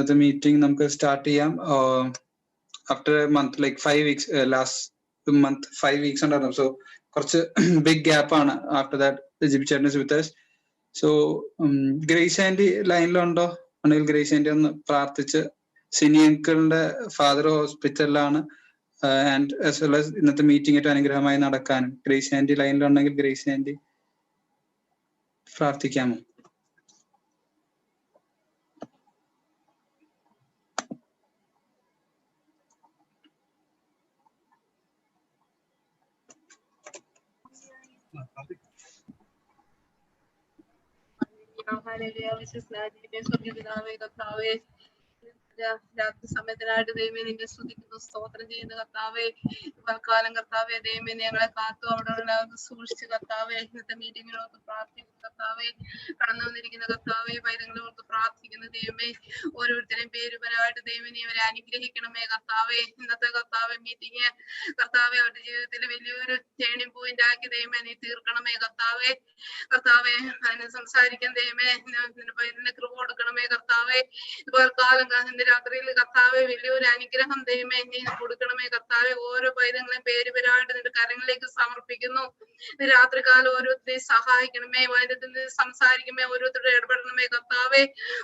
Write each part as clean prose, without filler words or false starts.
The meeting നമുക്ക് start ചെയ്യാം. After a month like 5 weeks, last month 5 weeks ഉണ്ടായിരുന്നു. So കുറച്ച് ബിഗ് ഗ്യാപ്പ് ആണ്. ആഫ്റ്റർ ദാറ്റ് ജിബി ചേട്ടൻ is with us. So Grace aunty ലൈനിലുണ്ടോ? ആണെങ്കിൽ ഗ്രേസ് ആൻറ്റി ഒന്ന് പ്രാർത്ഥിച്ച്, സിനി അങ്കിളിന്റെ ഫാദർ ഹോസ്പിറ്റലിലാണ് ആൻഡ് ആസ് വെൽ ആസ് ഇന്നത്തെ മീറ്റിംഗ് ഏറ്റവും അനുഗ്രഹമായി നടക്കാനും. ഗ്രേസ് ആൻറ്റി ലൈനിലുണ്ടെങ്കിൽ ഗ്രേസ് ആൻറ്റി പ്രാർത്ഥിക്കാമോ? രാത്രി സമയത്തിനായിട്ട് ദൈവമേ നിന്നെ സ്തുതിക്കുന്നു, സ്തോത്രം ചെയ്യുന്ന കർത്താവേ. കാലം കർത്താവേ ദൈവമേ ഞങ്ങളെ കാത്തു അവിടെ സൂക്ഷിച്ച് കർത്താവേ. ഇന്നത്തെ മീറ്റിങ്ങിനോർത്ത് പ്രാർത്ഥിക്കുന്നു കർത്താവേ. കടന്നു വന്നിരിക്കുന്ന കർത്താവേ, പൈതങ്ങളോർത്ത് പ്രാർത്ഥിക്കുന്ന ദൈവമേ. ഓരോരുത്തരെയും പേരുപരമായിട്ട് ദൈവമേ നീ അവരെ അനുഗ്രഹിക്കണമേ കർത്താവേ. ഇന്നത്തെ കർത്താവേ മീറ്റിംഗ് കർത്താവേ അവരുടെ ജീവിതത്തിൽ വലിയൊരു ടേണിംഗ് പോയിന്റ് ആക്കി ദൈവമേ നീ തീർക്കണമേ കർത്താവേ. കർത്താവേ അതിനെ സംസാരിക്കാൻ ദൈവമേ നിന്റെ കൃപ കൊടുക്കണമേ കർത്താവേ. ഇതുപോലെ കാലം രാത്രിയിൽ കർത്താവെ വലിയൊരു അനുഗ്രഹം ദൈവമേ നീ കൊടുക്കണമേ കർത്താവെ. ഓരോ പൈതങ്ങളെയും പേരുപരായിട്ട് നിന്റെ കരങ്ങളിലേക്ക് സമർപ്പിക്കുന്നു. രാത്രികാലം ഓരോരുത്തരെയും സഹായിക്കണമേ, വൈദ്യത്തിൽ സംസാരിക്കണമേ, ഓരോരുത്തരുടെ ഇടപെടണമേ കർത്താവെ.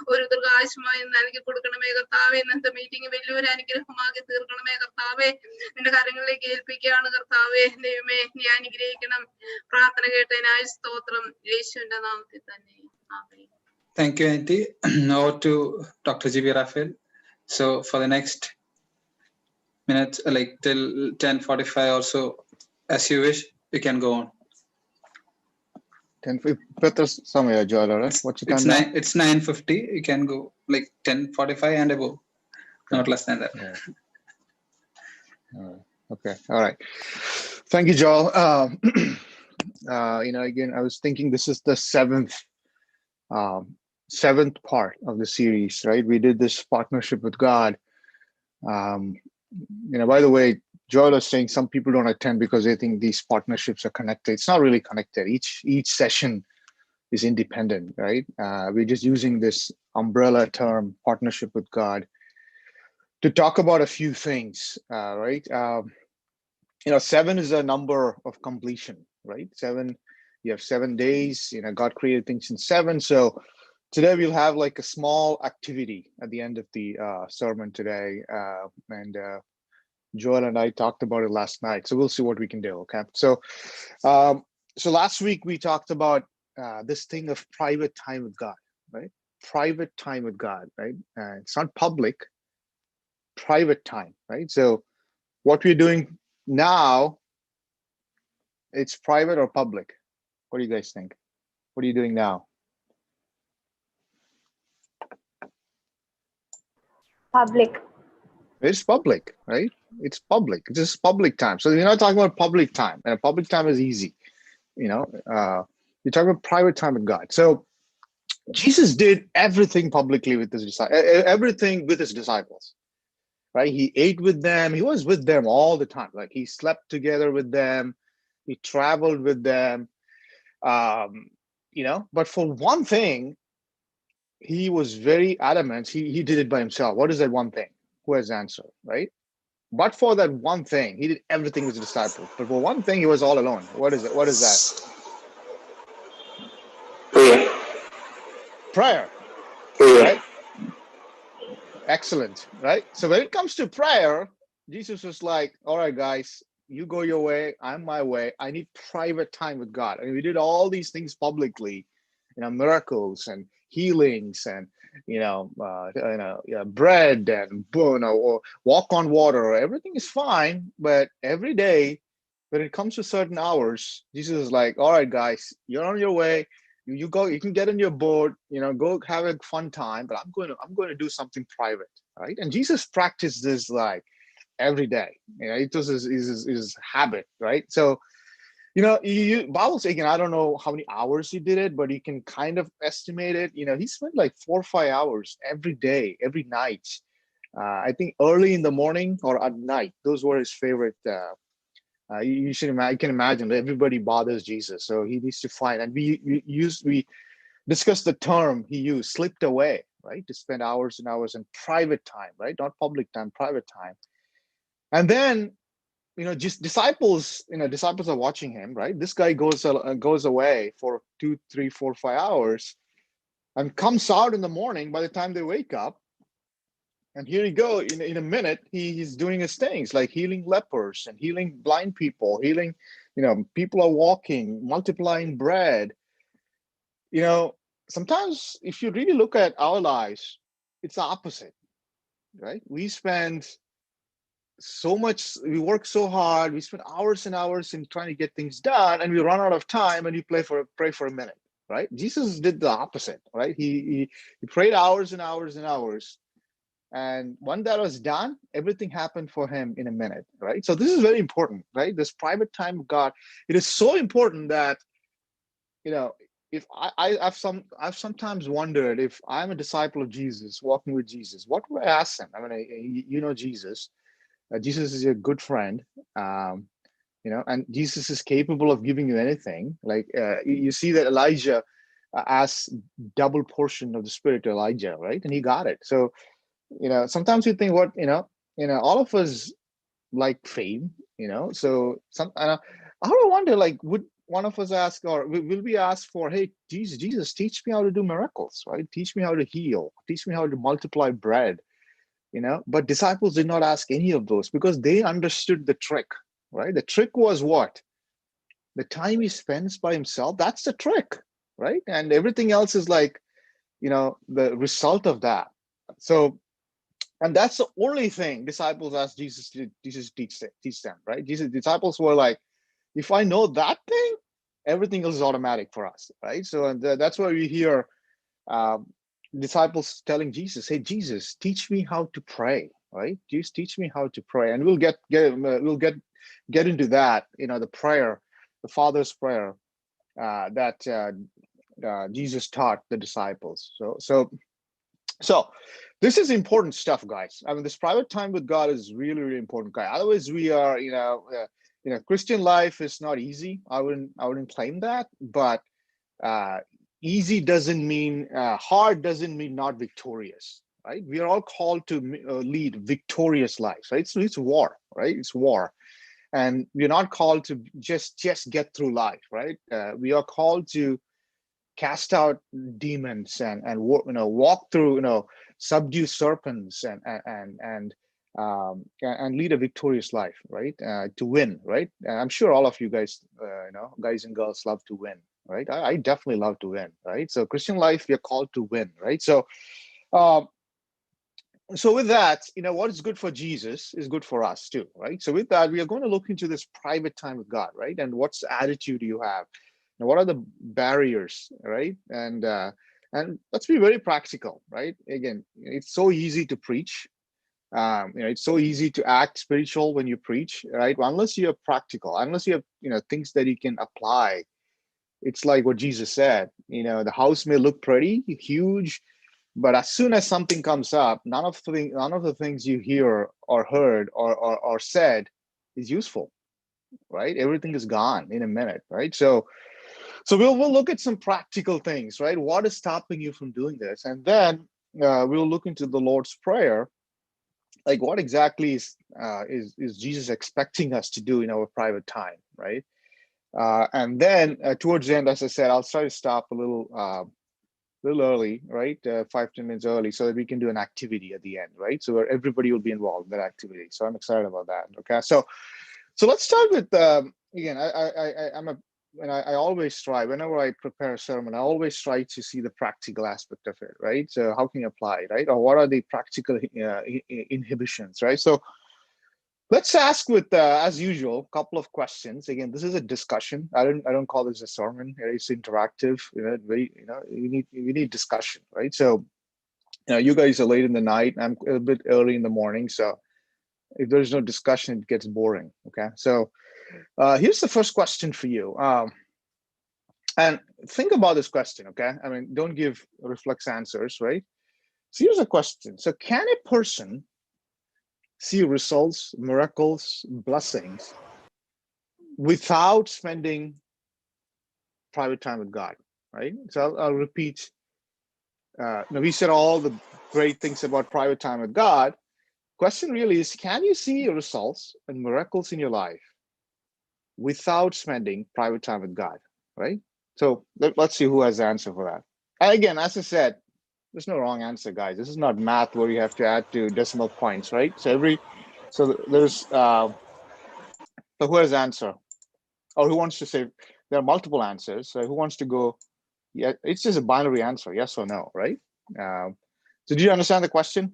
ഓരോരുത്തർക്ക് ആവശ്യമായി നൽകി കൊടുക്കണമേ കർത്താവെ. ഇന്നത്തെ മീറ്റിംഗ് വലിയൊരു അനുഗ്രഹമാക്കി തീർക്കണമേ കർത്താവെ. നിന്റെ കരങ്ങളിലേക്ക് ഏൽപ്പിക്കുകയാണ് കർത്താവെ. ദൈവമേ നീ അനുഗ്രഹിക്കണം. പ്രാർത്ഥന കേട്ടതിനായി സ്തോത്രം, യേശുവിന്റെ നാമത്തിൽ തന്നെ. ആമേൻ. Thank you, Auntie. Over to Dr. Giby Raphael. So for the next minutes, like till 10:45 or so, as you wish, you can go on. 10 better samaya Joel, right? What's your time now? It's 9:50. You can go like 10:45 and above, not less than that. Okay, all right. Thank you, Joel. Again, I was thinking this is the seventh part of the series, right? We did this partnership with God. By the way, Joel is saying some people don't attend because they think these partnerships are connected. It's not really connected. Each session is independent, right? We're just using this umbrella term, partnership with God, to talk about a few things, right? 7 is a number of completion, right? 7, you have 7 days. God created things in 7, so today we'll have like a small activity at the end of the sermon today, and Joel and I talked about it last night, so we'll see what we can do. Okay, so last week we talked about this thing of private time with God, right? Private time with God, right? It's not public, private time, right? So what we're doing now, it's private or public? What do you guys think? What are you doing now? Public. It's public, right? It's public. It's just public time. So you're not talking about public time, and public time is easy. You're talking about private time with God. So Jesus did everything publicly with his disciples, right? He ate with them. He was with them all the time. Like he slept together with them. He traveled with them. But for one thing, he was very adamant. He did it by himself. What is that one thing? Who has the answer, right? But for that one thing, he did everything with his disciples. But for one thing, he was all alone. What is it? What is that? Prayer. Right? Excellent, right? So when it comes to prayer, Jesus was like, all right, guys, you go your way, I'm my way. I need private time with God. And we did all these things publicly, miracles and healings and bread and or walk on water. Everything is fine, but every day when it comes to certain hours, Jesus is like, all right, guys, you're on your way. You go, you can get in your boat, go have a fun time, but I'm going to do something private, right? And Jesus practiced this like every day. It was his habit, right? So Bible saying, I don't know how many hours he did it, but you can kind of estimate it. He spent like 4 or 5 hours every day, every night. I think early in the morning or at night. Those were his favorite. You can imagine that everybody bothers Jesus, so he needs to find. And we discussed the term he used, slipped away, right? To spend hours and hours in private time, right? Not public time, private time. And then, just disciples are watching him, right? This guy goes away for 2, 3, 4, 5 hours and comes out in the morning. By the time they wake up, and here you go, in a minute, he's doing his things, like healing lepers and healing blind people, healing, people are walking, multiplying bread. Sometimes if you really look at our lives, it's the opposite, right? We spend so much, we work so hard, we spend hours and hours in trying to get things done, and we run out of time, and we pray for a minute, right? Jesus did the opposite, right? He prayed hours and hours and hours, and when that was done, everything happened for him in a minute, right? So this is very important, right? This private time with God, it is so important that, if I've sometimes wondered, if I'm a disciple of Jesus, walking with Jesus, what would I ask him? I mean, Jesus. Jesus is your good friend, and Jesus is capable of giving you anything. Like you see that Elijah asked double portion of the Spirit to Elijah, right? And he got it. So, sometimes you think, all of us like fame, So I wonder, like, would one of us ask, or will we ask for, hey, Jesus, teach me how to do miracles, right? Teach me how to heal. Teach me how to multiply bread. But disciples did not ask any of those because they understood the trick, right? The trick was what? The time he spends by himself, that's the trick, right? And everything else is like, the result of that. So, and that's the only thing disciples asked Jesus to teach them, right? Disciples were like, if I know that thing, everything else is automatic for us, right? So that's why we hear disciples telling Jesus, hey, Jesus, teach me how to pray, right? Jesus, teach me how to pray. And we'll get into that, the prayer, the Father's prayer that Jesus taught the disciples. So this is important stuff, guys. I mean, this private time with God is really, really important, guys. Otherwise, we are, Christian life is not easy. I wouldn't claim that, but easy doesn't mean hard, doesn't mean not victorious, right? We are all called to lead victorious lives, right? So it's war, right? It's war, and we're not called to just get through life, right? We are called to cast out demons and walk through, subdue serpents and lead a victorious life, right? To win, right? I'm sure all of you guys, guys and girls love to win, right? I definitely love to win, right? So Christian life, we are called to win, right? So with that, what is good for Jesus is good for us too, right? So with that, we are going to look into this private time with God, right? And what's the attitude you have? And what are the barriers, right? And let's be very practical, right? Again, it's so easy to preach. It's so easy to act spiritual when you preach, right? Well, unless you're practical, unless you have, things that you can apply. It's like what Jesus said, the house may look pretty, huge, but as soon as something comes up, none of the things you hear or heard or said is useful, right? Everything is gone in a minute, right? So we'll look at some practical things, right? What is stopping you from doing this? And then we'll look into the Lord's Prayer, like what exactly is Jesus expecting us to do in our private time, right? And then towards the end, as I said, I'll try to stop a little early, right? 5-10 minutes early, so that we can do an activity at the end, right? So where everybody will be involved in that activity. So I'm excited about that. Okay, so let's start with again. I always try, whenever I prepare a sermon, I always try to see the practical aspect of it, right? So how can you apply it, right? Or what are the practical inhibitions, right? So let's ask with, as usual, a couple of questions. Again, this is a discussion. I don't call this a sermon. It's interactive. We need discussion, right? So, you guys are late in the night. I'm a bit early in the morning. So if there's no discussion, it gets boring. Okay. So here's the first question for you. And think about this question, okay? I mean, don't give reflex answers, right? So here's a question. So can a person see results, miracles, blessings without spending private time with God, right? So I'll repeat Now we said all the great things about private time with God. Question really is, can you see results and miracles in your life without spending private time with God, right? So let's see who has the answer for that. And again, as I said, there's no wrong answer, guys. This is not math where you have to add to decimal points, right? So there's so who has the answer? Or who wants to say there are multiple answers? So who wants to go? Yeah, it's just a binary answer, yes or no, right? So do you understand the question?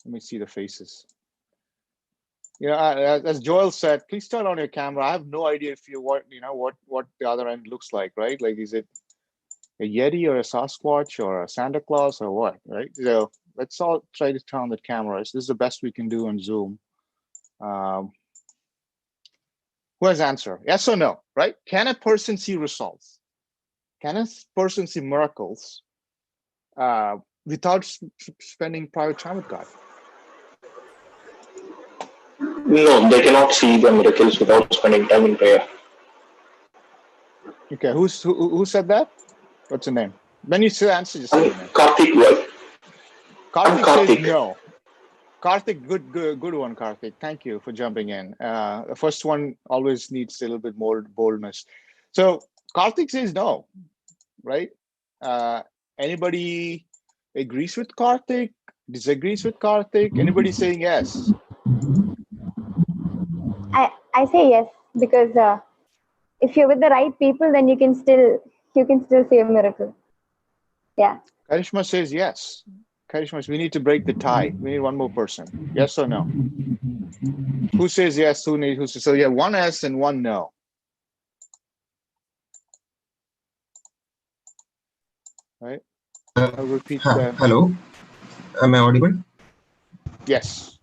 Let me see the faces. Yeah, as Joel said, please turn on your camera. I have no idea if what the other end looks like, right? Like, is it a Yeti or a Sasquatch or a Santa Claus or what, right? So let's all try to turn on the cameras. This is the best we can do on Zoom. Who has answer? Yes or no, right? Can a person see results? Can a person see miracles without spending private time with God? No, they cannot see the miracles without spending time in prayer. Okay, who said that? What's the name? When you say answer, just say your name. Karthik, what? Karthik Karthik says no. Karthik, good one, Karthik. Thank you for jumping in. The first one always needs a little bit more boldness. So Karthik says no, right? Anybody agrees with Karthik? Disagrees with Karthik? Anybody saying yes? I say yes, because if you're with the right people, then you can still see a miracle. Yeah. Karishma says yes. Karishma, we need to break the tie. We need one more person. Yes or no? Who says yes? Who says so? Yeah, one yes and one no. Right. I'll repeat that. Hello, am I audible? Yes.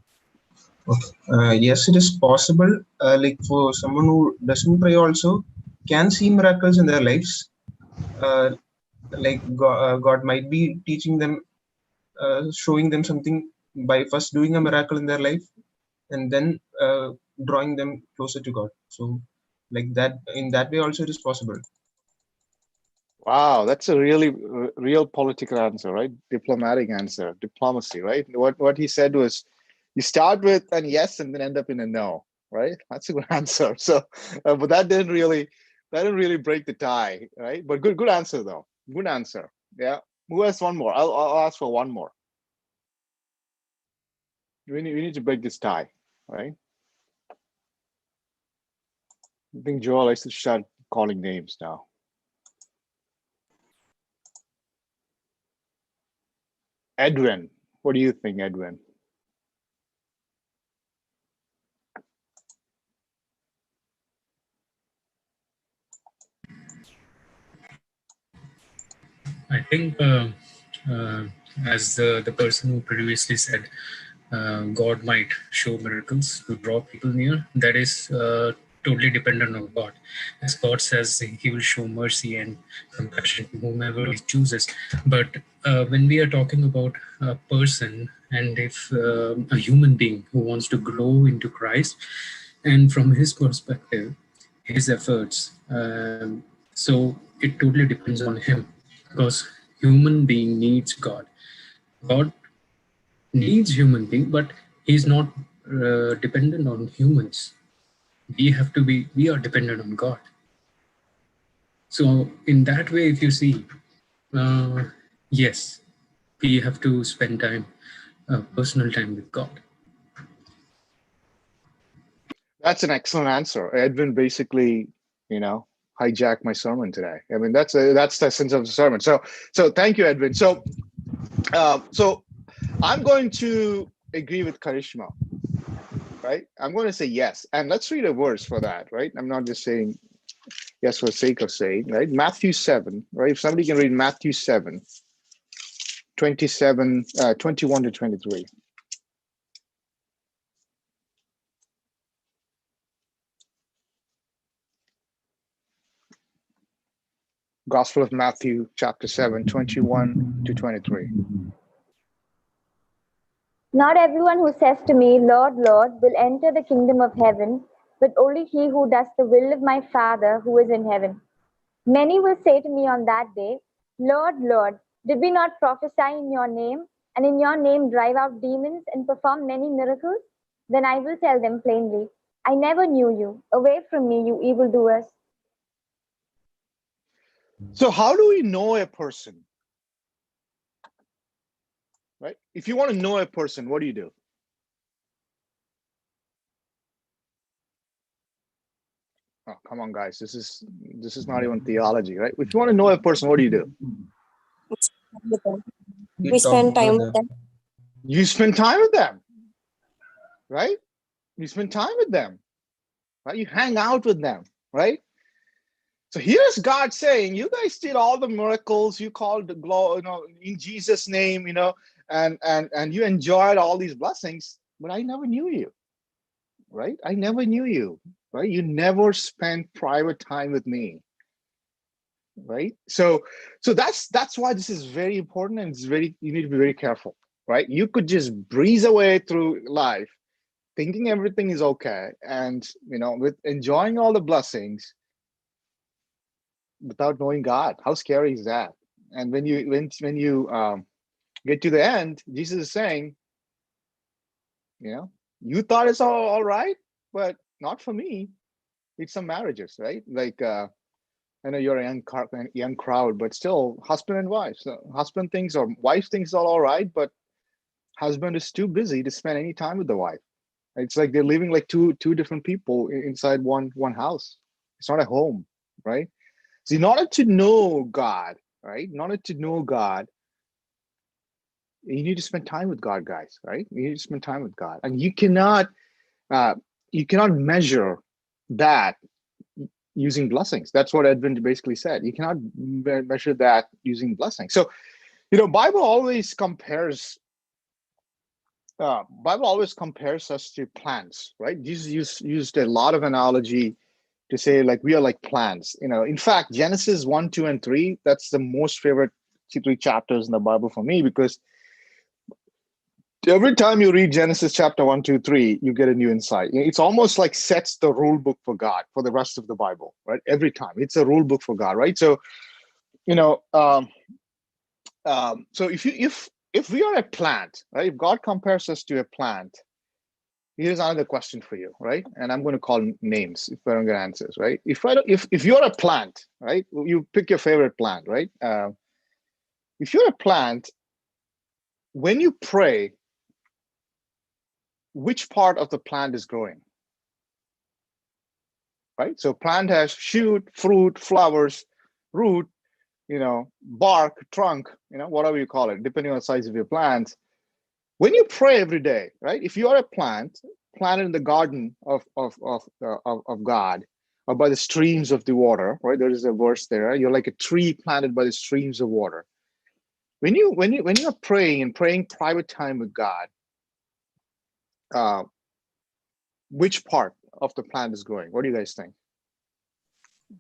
Okay. Yes, it is possible. Like for someone who doesn't pray also can see miracles in their lives. Like God might be teaching them, showing them something by first doing a miracle in their life, and then drawing them closer to God. So, like that, in that way also it is possible. Wow, that's a really real political answer, right? Diplomatic answer, diplomacy, right? What he said was, you start with an yes and then end up in a no, right? That's a good answer. So, but that didn't really break the tie, right? But good answer though. Good answer. Yeah. Who has one more? I'll ask for one more. We need to break this tie, right? I think Joel, I should start calling names now. Edwin, what do you think, Edwin? I think, as the person who previously said, God might show miracles to draw people near. That is totally dependent on God. As God says, He will show mercy and compassion to whomever He chooses. But when we are talking about a person, and if a human being who wants to grow into Christ, and from his perspective, his efforts, so it totally depends on him, because human being needs God. God needs human being, but he's not dependent on humans. We are dependent on God. So in that way, if you see, yes, we have to spend time, personal time with God. That's an excellent answer. Edwin basically, hijacked my sermon today. I mean, that's the essence of the sermon. So thank you, Edwin. So I'm going to agree with Karishma, right? I'm going to say yes. And let's read a verse for that, right? I'm not just saying yes for the sake of saying, right? Matthew 7, right? If somebody can read Matthew 7, 21 to 23. Gospel of Matthew, chapter 7, 21 to 23. Not everyone who says to me, Lord, Lord, will enter the kingdom of heaven, but only he who does the will of my Father who is in heaven. Many will say to me on that day, Lord, Lord, did we not prophesy in your name, and in your name drive out demons and perform many miracles? Then I will tell them plainly, I never knew you. Away from me, you evildoers. So how do we know a person? Right? If you want to know a person, what do you do? Oh, come on, guys. This is not even theology, right? If you want to know a person, what do you do? We spend time with them. You spend time with them, right? You spend time with them, right? You hang out with them, right? So here's God saying, you guys did all the miracles, you called the glory, in Jesus' name, and you enjoyed all these blessings, but I never knew you, right? I never knew you, right? You never spent private time with me, right? So that's why this is very important, and you need to be very careful, right? You could just breeze away through life thinking everything is okay, and with enjoying all the blessings without knowing God. How scary is that? And when you get to the end, Jesus is saying, you thought it's all right, but not for me. It's some marriages, right? Like I know you're a young crowd, but still, husband and wife. So husband thinks or wife thinks it's all right, but husband is too busy to spend any time with the wife. It's like they're living like two different people inside one house. It's not a home, right? So in order to know God, right? In order to know God, you need to spend time with God, guys, right? You need to spend time with God. And you cannot measure that using blessings. That's what Edwin basically said. You cannot measure that using blessings. So, Bible always compares us to plants, right? Jesus used a lot of analogy to say, like, we are like plants. In fact, Genesis 1, 2, and 3, that's the most favorite 3 chapters in the Bible for me, because every time you read Genesis chapter 1, 2, 3, you get a new insight. It's almost like sets the rule book for God for the rest of the Bible, right? Every time it's a rule book for God, right? So, so if we are a plant, right? If God compares us to a plant, here's another question for you, right? And I'm going to call names if I don't get answers, right? If you're a plant, right? You pick your favorite plant, right? If you're a plant, when you pray, which part of the plant is growing? Right? So plant has shoot, fruit, flowers, root, bark, trunk, whatever you call it, depending on the size of your plant. When you pray every day, right? If you are a plant planted in the garden of God, or by the streams of the water, right? There is a verse there. Right? You're like a tree planted by the streams of water. When you're praying and praying private time with God, which part of the plant is growing? What do you guys think?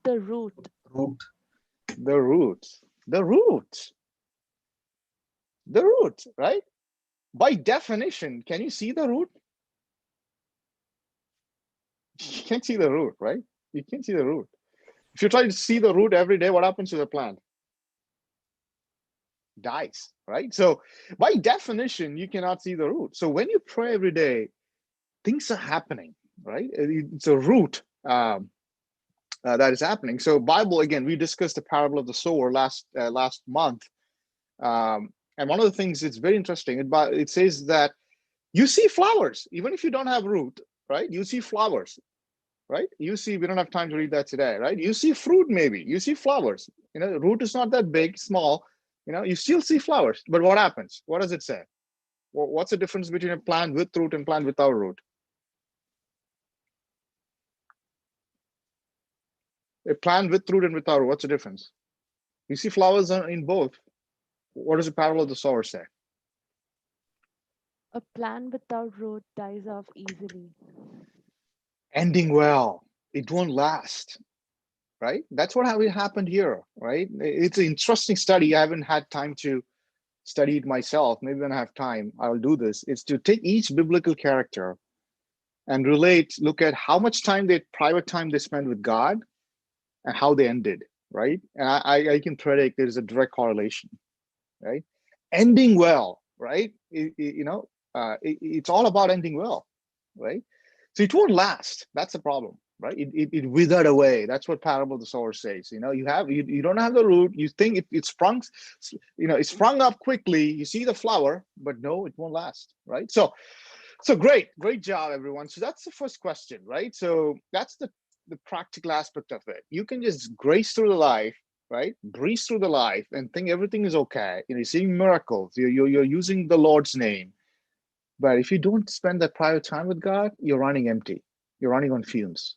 The root. The roots, right? By definition, can you see the root? You can't see the root, right? You can't see the root. If you try to see the root every day, what happens to the plant? Dies, right? So by definition, you cannot see the root. So when you pray every day, things are happening, right? It's a root that is happening. So Bible, again, we discussed the parable of the sower last month. And one of the things it's very interesting, it says that you see flowers, even if you don't have root, right? You see flowers, right? You see, we don't have time to read that today, right? You see fruit, maybe. You see flowers. The root is not that big, small. You still see flowers. But what happens? What does it say? What's the difference between a plant with root and plant without root? A plant with root and without root, what's the difference? You see flowers in both. What does the parable of the sower say? A plant without root dies off easily. Ending well. It won't last, right? That's what happened here, right? It's an interesting study. I haven't had time to study it myself. Maybe when I have time, I'll do this. It's to take each biblical character and look at how much private time they spent with God and how they ended, right? And I can predict there's a direct correlation, right? Ending well, right? It's all about ending well, right? So it won't last. That's the problem, right? It withered away. That's what parable of the sower says. You don't have the root. You think it sprung, it sprung up quickly. You see the flower, but no, it won't last, right? So great job, everyone. So that's the first question, right? So that's the practical aspect of it. You can just grace through the life, right? Breeze through the life and think everything is okay. You're seeing miracles. You're using the Lord's name. But if you don't spend that private time with God, you're running empty. You're running on fumes,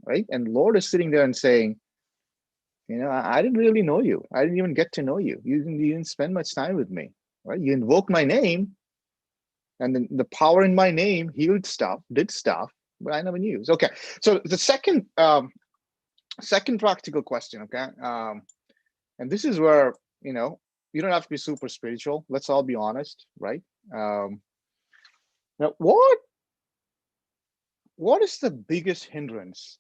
right? And the Lord is sitting there and saying, I didn't really know you. I didn't even get to know you. You didn't spend much time with me, right? You invoked my name, and then the power in my name healed stuff, did stuff, but I never knew. Okay, so the second practical question, okay? And this is where, you don't have to be super spiritual. Let's all be honest, right? Now, what is the biggest hindrance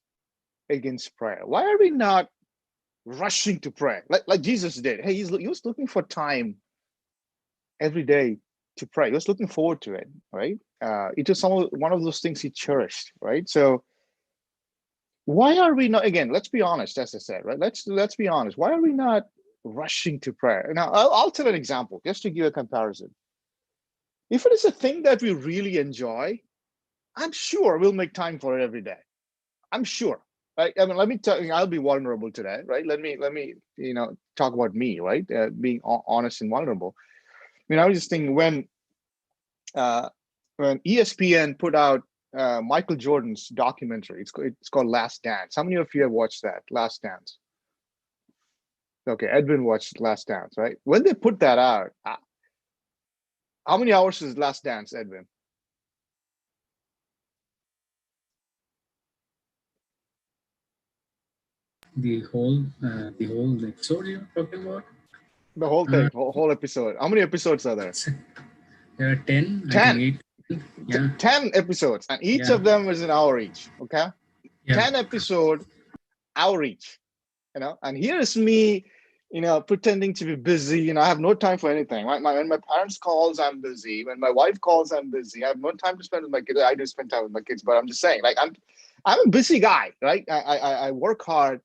against prayer? Why are we not rushing to prayer like Jesus did? Hey, he was looking for time every day to pray. He was looking forward to it, right? It was one of those things he cherished, right? So why are we not, again, let's be honest, as I said, right? Let's be honest. Why are we not rushing to prayer? Now, I'll tell an example, just to give a comparison. If it is a thing that we really enjoy, I'm sure we'll make time for it every day. I'm sure. Right? I mean, let me tell you, I'll be vulnerable today, right? Let me talk about me, right? Being honest and vulnerable. I was just thinking when ESPN put out Michael Jordan's documentary, it's called Last Dance. How many of you have watched that, Last Dance? Okay, Edwin watched Last Dance, right? When they put that out, how many hours is Last Dance, Edwin? The whole episode you're talking about? The whole thing, whole episode. How many episodes are there? There are 10. 10. I think 8. Yeah. 10 episodes, and each of them is an hour each. Okay, Yeah. 10 episode, hour each. And here is me, pretending to be busy. I have no time for anything. When my parents calls, I'm busy. When my wife calls, I'm busy. I have no time to spend with my kids. I do spend time with my kids, but I'm just saying, like, I'm a busy guy, right? I work hard.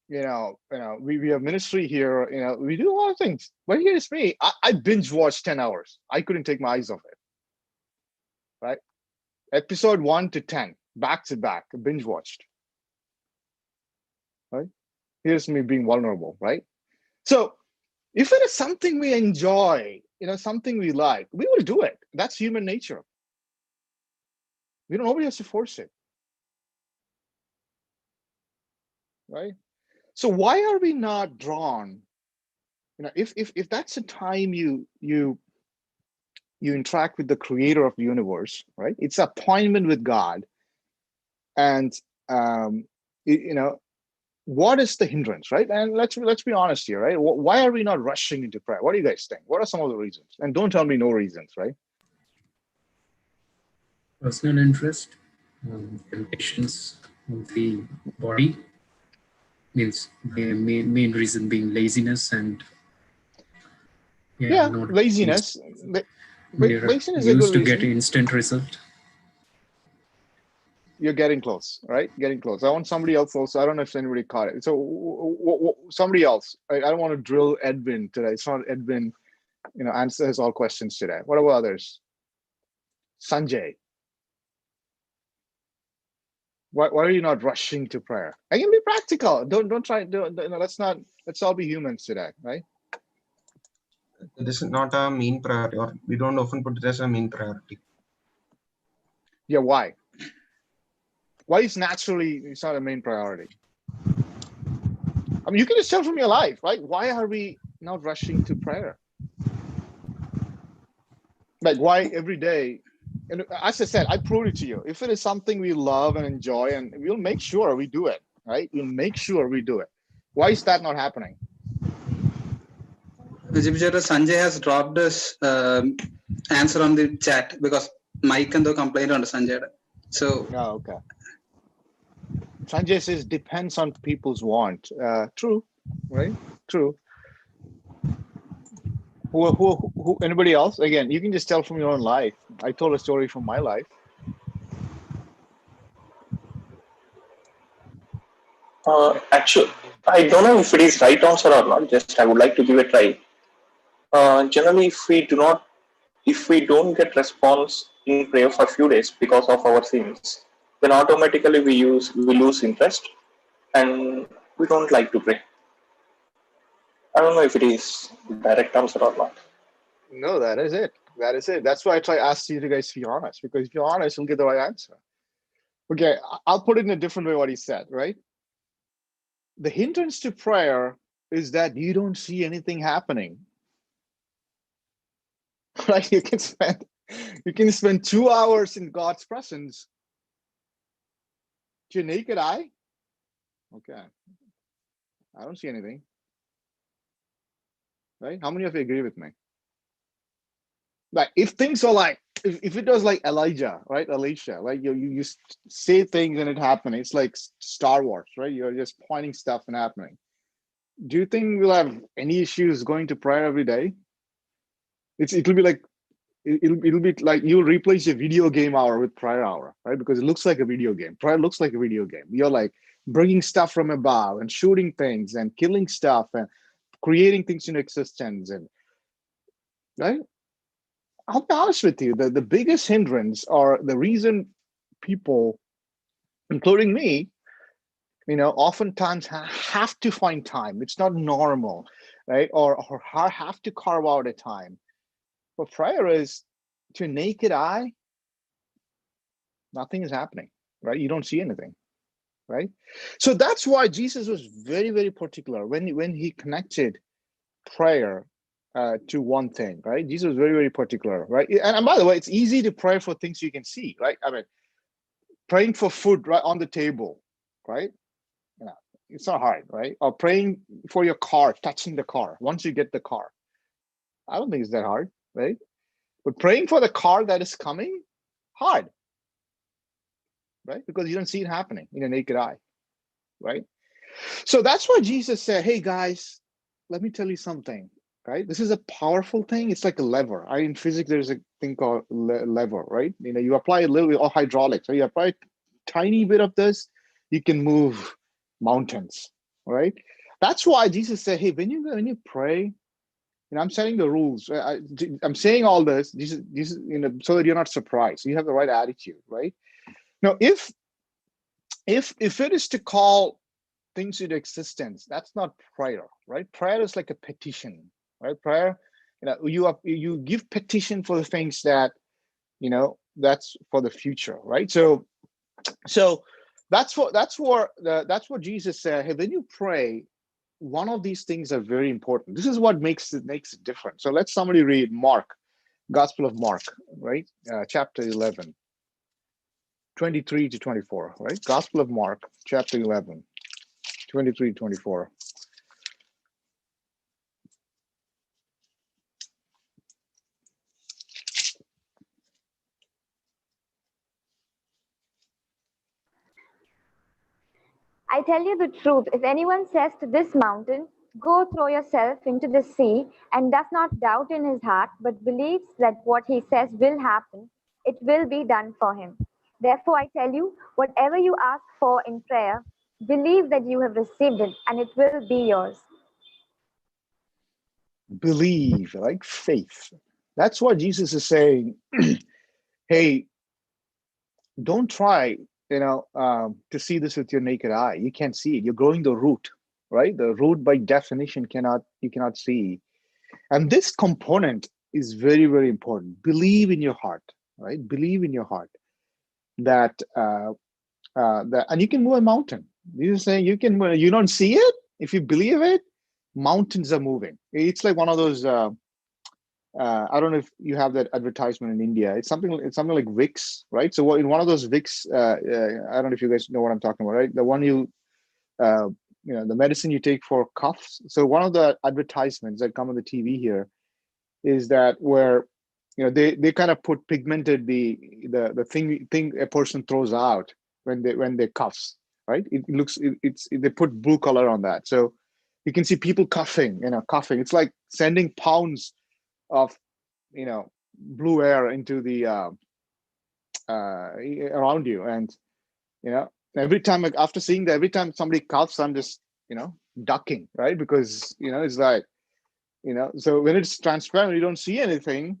We have ministry here. We do a lot of things. But here's me. I binge watched 10 hours. I couldn't take my eyes off it. Right? Episode 1 to 10, back to back, binge watched. Right? Here's me being vulnerable, right? So if it is something we enjoy, something we like, we will do it. That's human nature. Nobody has to force it. Right? So why are we not drawn? If that's the time you interact with the creator of the universe, right? It's an appointment with God. And what is the hindrance, right? And let's be honest here, right? Why are we not rushing into prayer? What do you guys think? What are some of the reasons? And don't tell me no reasons, right? Personal interest, temptations of the body, means the main reason being laziness and laziness. Laziness is a used good to get reason. instant result. You're getting close, right? Getting close. I want somebody else also. I don't know if anybody caught it. So somebody else. I don't want to drill Edwin today. It's not Edwin, answers all questions today. What about others? Sanjay. Why are you not rushing to prayer? I can be practical. Don't try. Let's all be humans today, right? This is not a main priority, or we don't often put it as a main priority. Yeah, why? Why is naturally it's not a main priority? I mean, you can just tell from your life, right? Why are we not rushing to prayer? Like, why every day? And as I said, I proved it to you. If it is something we love and enjoy, and we'll make sure we do it, right? We'll make sure we do it. Why is that not happening? Sanjay has dropped his answer on the chat because Mike and the complaint on Sanjay. So, okay. Sanjay says depends on people's want. True. right? True. Who, anybody else? Again, you can just tell from your own life. I told a story from my life. Actually, I don't know if it is right answer or not. Just I would like to give a try. Generally, if we don't get response in prayer for a few days because of our sins, then automatically we lose interest and we don't like to pray. I don't know if it is direct answer or not. No, that is it. That is it. That's why I try to ask you guys to be honest, because if you're honest, you'll get the right answer. Okay, I'll put it in a different way what he said, right? The hindrance to prayer is that you don't see anything happening. Right? You can spend 2 hours in God's presence to your naked eye. Okay. I don't see anything. Right? How many of you agree with me? Like if things are like if it was like Elijah, right? Elisha, like you say things and it happening. It's like Star Wars, right? You're just pointing stuff and happening. Do you think we'll have any issues going to prayer every day? It'll be like you'll replace your video game hour with prayer hour, right? Because it looks like a video game. Prayer looks like a video game. You're like bringing stuff from above and shooting things and killing stuff and creating things in existence, and right? I'll be honest with you, the biggest hindrance or the reason people, including me, oftentimes have to find time. It's not normal, right? Or have to carve out a time. But prayer is, to naked eye, nothing is happening, right? You don't see anything, right? So that's why Jesus was very, very particular when he connected prayer to one thing, right? Jesus was very, very particular, right? And by the way, it's easy to pray for things you can see, right? I mean, praying for food right on the table, right? It's not hard, right? Or praying for your car, touching the car once you get the car. I don't think it's that hard, right? But praying for the car that is coming, hard, right? Because you don't see it happening in a naked eye, right? So that's why Jesus said, hey guys, let me tell you something, right? This is a powerful thing. It's like a lever. In physics, there's a thing called lever, right? You apply a little bit of hydraulics. So you apply a tiny bit of this, you can move mountains, right? That's why Jesus said, hey, when you pray, I'm setting the rules. I'm saying all this, so that you're not surprised. You have the right attitude, right? Now, if it is to call things into existence, that's not prayer, right? Prayer is like a petition, right? Prayer, you give petition for the things that, that's for the future, right? So that's what Jesus said. Hey, when you pray, one of these things are very important. This is what makes it different. So let somebody read Mark, Gospel of Mark, right? Chapter 11, 23 to 24, right? Gospel of Mark, chapter 11, 23 to 24. I tell you the truth, if anyone says to this mountain, go throw yourself into the sea, and does not doubt in his heart, but believes that what he says will happen, it will be done for him. Therefore, I tell you, whatever you ask for in prayer, believe that you have received it, and it will be yours. Believe, like faith. That's what Jesus is saying. Hey, don't try, to see this with your naked eye. You can't see it. You're growing the root, right? The root, by definition, you cannot see. And this component is very, very important. Believe in your heart, right? Believe in your heart that and you can move a mountain. You're saying you don't see it. If you believe it, mountains are moving. It's like one of those. I don't know if you have that advertisement in India. It's something like Vicks, right? So in one of those Vicks, I don't know if you guys know what I'm talking about, right? The one the medicine you take for coughs. So one of the advertisements that come on the TV here is that where they kind of put pigmented the thing a person throws out when they coughs, right? It looks they put blue color on that. So You can see people coughing. It's like sending pounds of blue air into the around you. And every time, after seeing that, every time somebody coughs, I'm just ducking, right? Because it's like so when it's transparent, you don't see anything,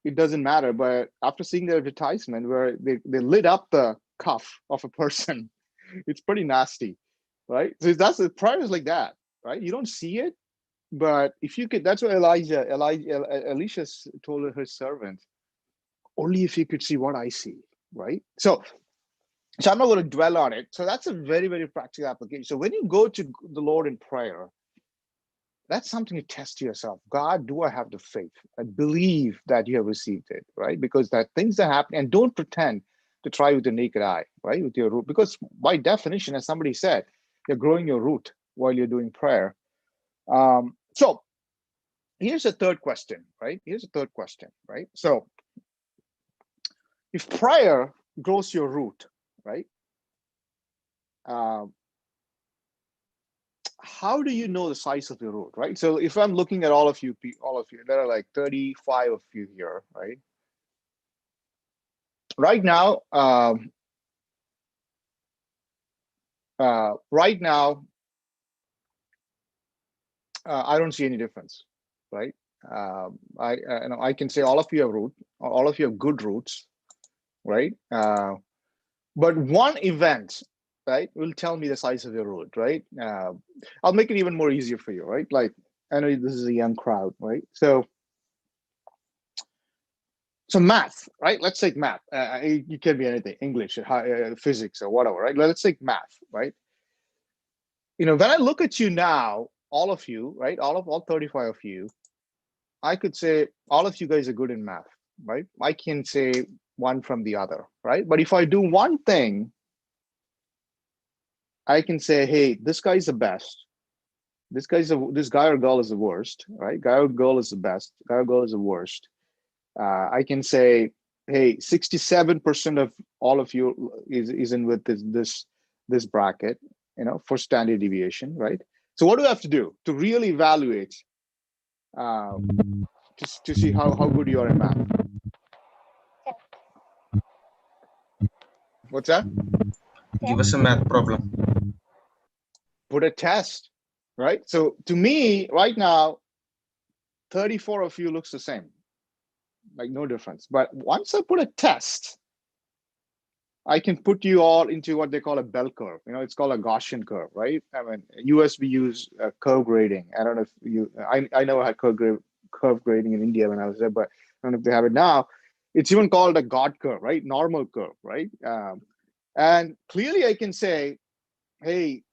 it doesn't matter. But after seeing the advertisement where they lit up the cuff of a person, it's pretty nasty, right? So that's the prayer is like that, right? You don't see it, but if you could, that's what Elisha told her servant, only if you could see what I see, right? So I'm not going to dwell on it. So that's a very, very practical application. So when you go to the Lord in prayer, that's something to test yourself. God, do I have the faith? I believe that you have received it, right? Because that things are happening, and don't pretend to try with the naked eye, right? With your root, because by definition, as somebody said, you're growing your root while you're doing prayer. So here's a third question, right? So if prayer grows your root, right? How do you know the size of your root, right? So if I'm looking at all of you, there are like 35 of you here, right? Right now, I don't see any difference, right? I can say all of you have root, all of you have good roots, right? But one event, right, will tell me the size of your root, right? I'll make it even more easier for you, right? Like, I know this is a young crowd, right? So math, right? Let's take math. It can be anything, English, physics, or whatever, right? Let's take math, right? When I look at you now, all of you, right? All 35 of you, I could say all of you guys are good in math, right? I can say one from the other, right? But if I do one thing, I can say, hey, this guy's the best. This guy or girl is the worst, right? Guy or girl is the best. Guy or girl is the worst. I can say, hey, 67% of all of you is in with this bracket, for standard deviation, right? So what do I have to do to really evaluate, to see how good you are in math? What's that? Give us a math problem. Put a test, right? So to me, right now, 34 of you looks the same, like no difference. But once I put a test, I can put you all into what they call a bell curve. It's called a Gaussian curve, right? I mean, US, we use curve grading. I don't know if I know I had curve grading in India when I was there, but I don't know if they have it now. It's even called a God curve, right? Normal curve, right? And clearly I can say, hey,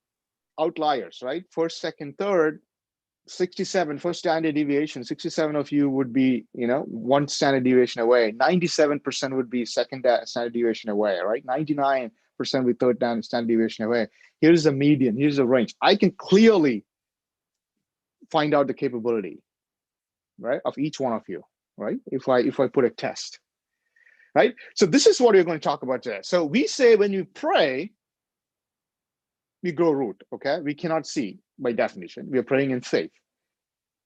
outliers, right? First, second, third, 67 for standard deviation. 67 of you would be, one standard deviation away. 97% would be second standard deviation away, right? 99% with third standard deviation away. Here's the median. Here's the range. I can clearly find out the capability, right, of each one of you, right? If I put a test, right? So this is what we're going to talk about today. So we say when you pray, we grow root, okay? We cannot see by definition. We are praying in faith,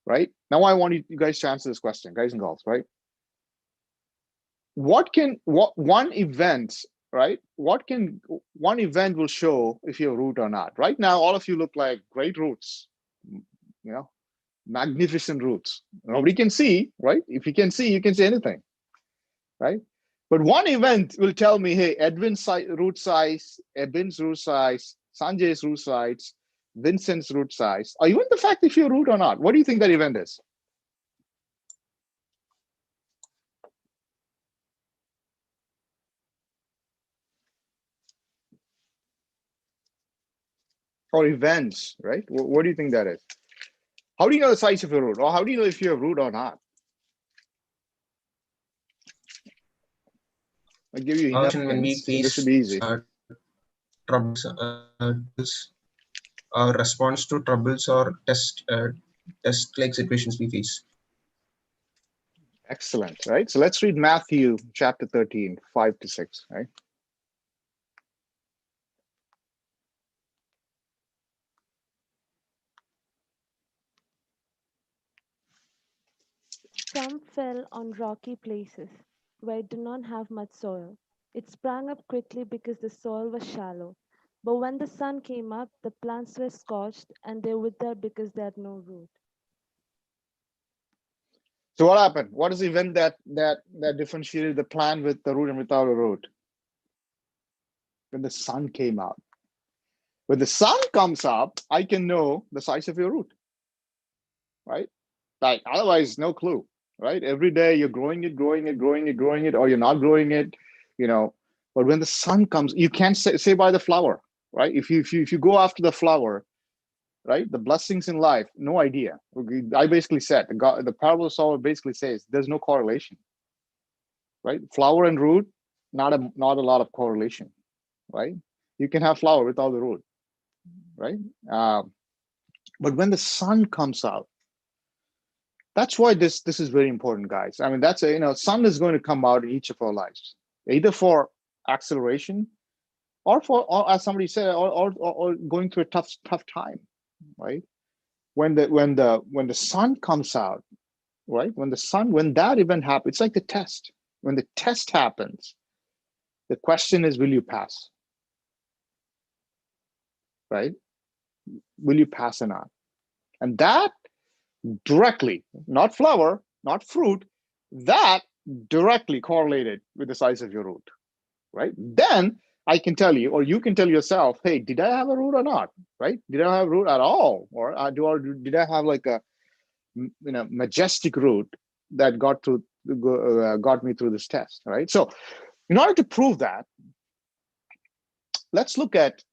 right? Now I want you guys to answer this question, guys and girls, right? What one event, right? One event will show if you're root or not? Right now, all of you look like great roots, magnificent roots. Nobody can see, right? If you can see, you can say anything, right? But one event will tell me, hey, Edwin's root size, Ebin's root size, Sanjay's root size, Vincent's root size, or even the fact if you're root or not. What do you think that event is? Or events, right? What do you think that is? How do you know the size of your root? Or how do you know if you're root or not? I'll give you enough When we hints. This should face be easy. troubles, our response to troubles or test-like situations we face. Excellent, right? So let's read Matthew chapter 13, 5-6, right? Some fell on rocky places where it did not have much soil. It sprang up quickly because the soil was shallow. But when the sun came up, the plants were scorched and they withered because they had no root. So what happened? What is the event that differentiated the plant with the root and without a root? When the sun came out. When the sun comes up, I can know the size of your root, right? Like otherwise, no clue, right? Every day you're growing it, or you're not growing it, you know. But when the sun comes, you can't say by the flower, right? If you go after the flower, right, the blessings in life, no idea. I basically said the parable of Solomon basically says there's no correlation, right? Flower and root, not a lot of correlation, right? You can have flower without the root, right? But when the sun comes out, that's why this is very important, guys. I mean, that's sun is going to come out in each of our lives, either for acceleration or as somebody said, or going through a tough time, right? When the sun comes out, right? When that event happens, it's like the test. When the test happens, the question is, will you pass? Right? Will you pass or not? And that directly, not flower, not fruit, that directly correlated with the size of your root, right? Then I can tell you, or you can tell yourself, hey, did I have a root or not, right? Did I have a root at all? Or did I have like a majestic root that got me through this test, right? So in order to prove that, let's look at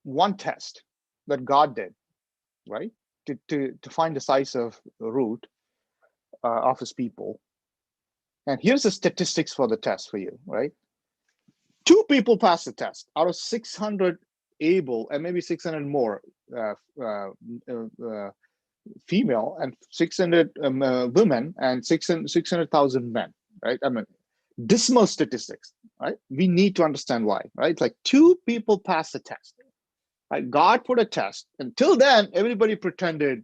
one test that God did, right? To find the size of the root of his people. And here's the statistics for the test for you, right? 2 people passed the test out of 600 able, and maybe 600 more female, and 600 women, and 600,000 men, right? I mean, dismal statistics, right? We need to understand why, right? Like 2 people passed the test, right? God put a test. Until then, everybody pretended,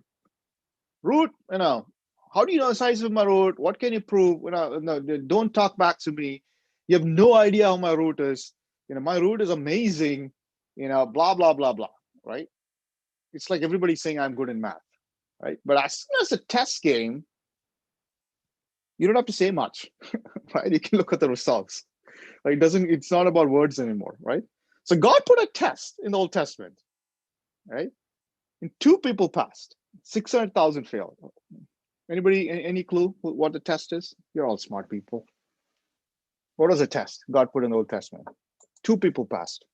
root, how do you know the size of my root? What can you prove? No, don't talk back to me. You have no idea how my root is. My root is amazing. Blah, blah, blah, blah, right? It's like everybody saying I'm good in math, right? But as soon as the test came, you don't have to say much, right? You can look at the results. Like it's not about words anymore, right? So God put a test in the Old Testament, right? And 2 people passed, 600,000 failed. Anybody, any clue what the test is? You're all smart people. What was the test God put in the Old Testament? 2 people passed.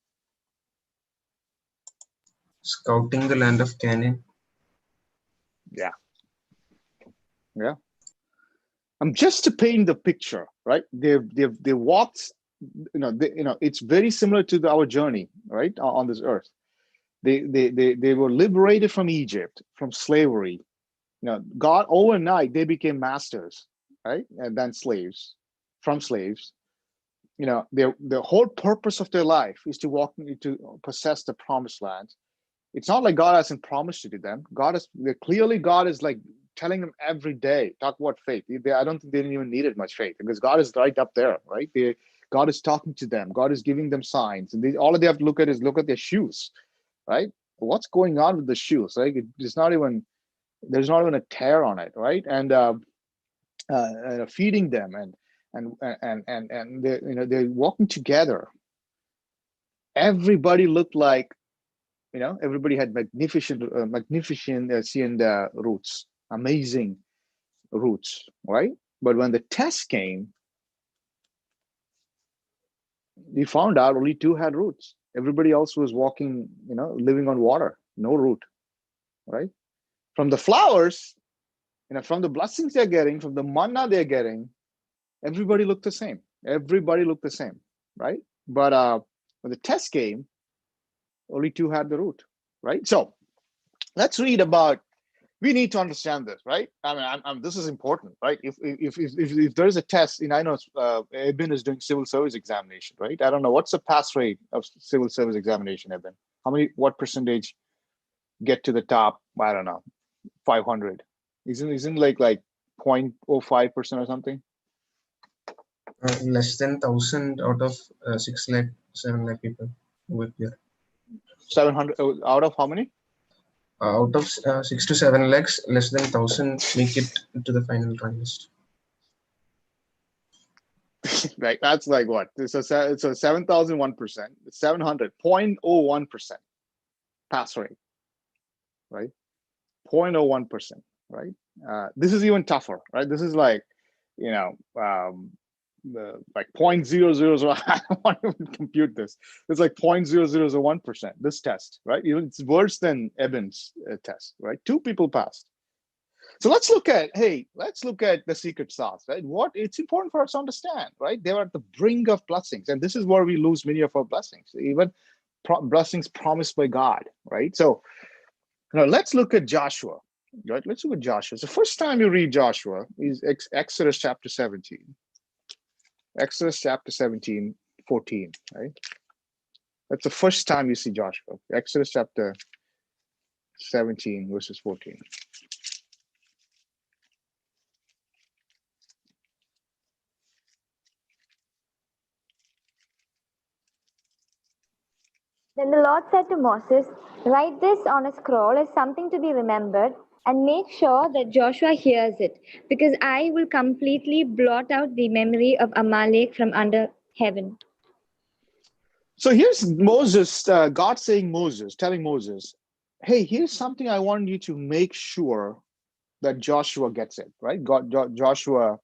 Scouting the land of Canaan. Yeah. I'm just to paint the picture, right? They walked. It's very similar to our journey, right, on this earth. They were liberated from Egypt, from slavery. God overnight they became masters, right, and then slaves, from slaves. The whole purpose of their life is to possess the promised land. It's not like God hasn't promised it to them. God is like telling them every day, talk about faith. I don't think they didn't even needed much faith, because God is right up there, right? God is talking to them. God is giving them signs, and all they have to look at their shoes, right? What's going on with the shoes? Right? There's not even a tear on it, right? And feeding them and they're walking together. Everybody looked like, everybody had magnificent roots, amazing roots, right? But when the test came, we found out only 2 had roots. Everybody else was walking, living on water, no root, right? From the flowers, from the blessings they're getting, from the manna they're getting, everybody looked the same. Right? But when the test came, only 2 had the root, right? So let's read about. We need to understand this, right? I mean, this is important, right? If there's a test, I know Eben is doing civil service examination, right? I don't know what's the pass rate of civil service examination, Eben. What percentage get to the top? I don't know, 500. Isn't like 0.05% or something? Less than 1,000 out of 6 lakh, 7 lakh people who appear. 700 out of how many? Out of 6 to 7 lakhs, less than 1,000 make it to the final rank list. Right, that's like what? So 7,001%, 700, 0.01% pass rate, right? 0.01%, right? This is even tougher, right? This is like, you know, like 0.00, I don't want to even compute this. It's like 0.0001%, this test, right? Even it's worse than Eben's test, right? 2 people passed. So let's look at the secret sauce, right? What it's important for us to understand, right? They were at the brink of blessings, and this is where we lose many of our blessings, even blessings promised by God, right? So now let's look at Joshua, right? Let's look at Joshua. So first time you read Joshua is Exodus chapter 17. Exodus chapter 17, 14, right? That's the first time you see Joshua. Exodus chapter 17, verses 14. Then the Lord said to Moses, "Write this on a scroll as something to be remembered, and make sure that Joshua hears it, because I will completely blot out the memory of Amalek from under heaven." So here's Moses, God telling Moses, hey, here's something I want you to make sure that Joshua gets it, right? Joshua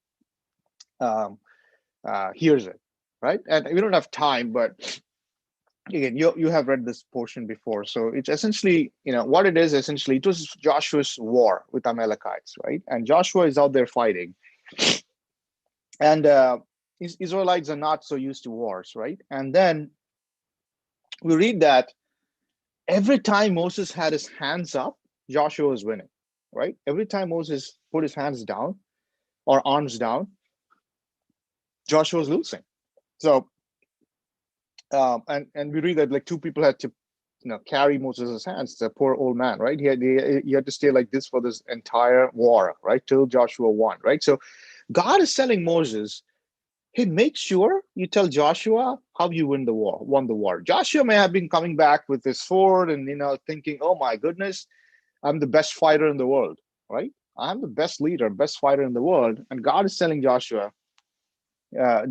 hears it, right? And we don't have time, but again, you have read this portion before. So it's essentially, what it is, essentially, it was Joshua's war with Amalekites, right? And Joshua is out there fighting. And Israelites are not so used to wars, right? And then we read that every time Moses had his hands up, Joshua was winning, right? Every time Moses put his hands down or arms down, Joshua was losing. So, and we read that like 2 people had to, carry Moses' hands. The poor old man, right? He had to stay like this for this entire war, right? Till Joshua won, right? So God is telling Moses, hey, make sure you tell Joshua how you won the war. Joshua may have been coming back with his sword and, thinking, oh my goodness, I'm the best fighter in the world, right? I'm the best leader, best fighter in the world. And God is telling Joshua,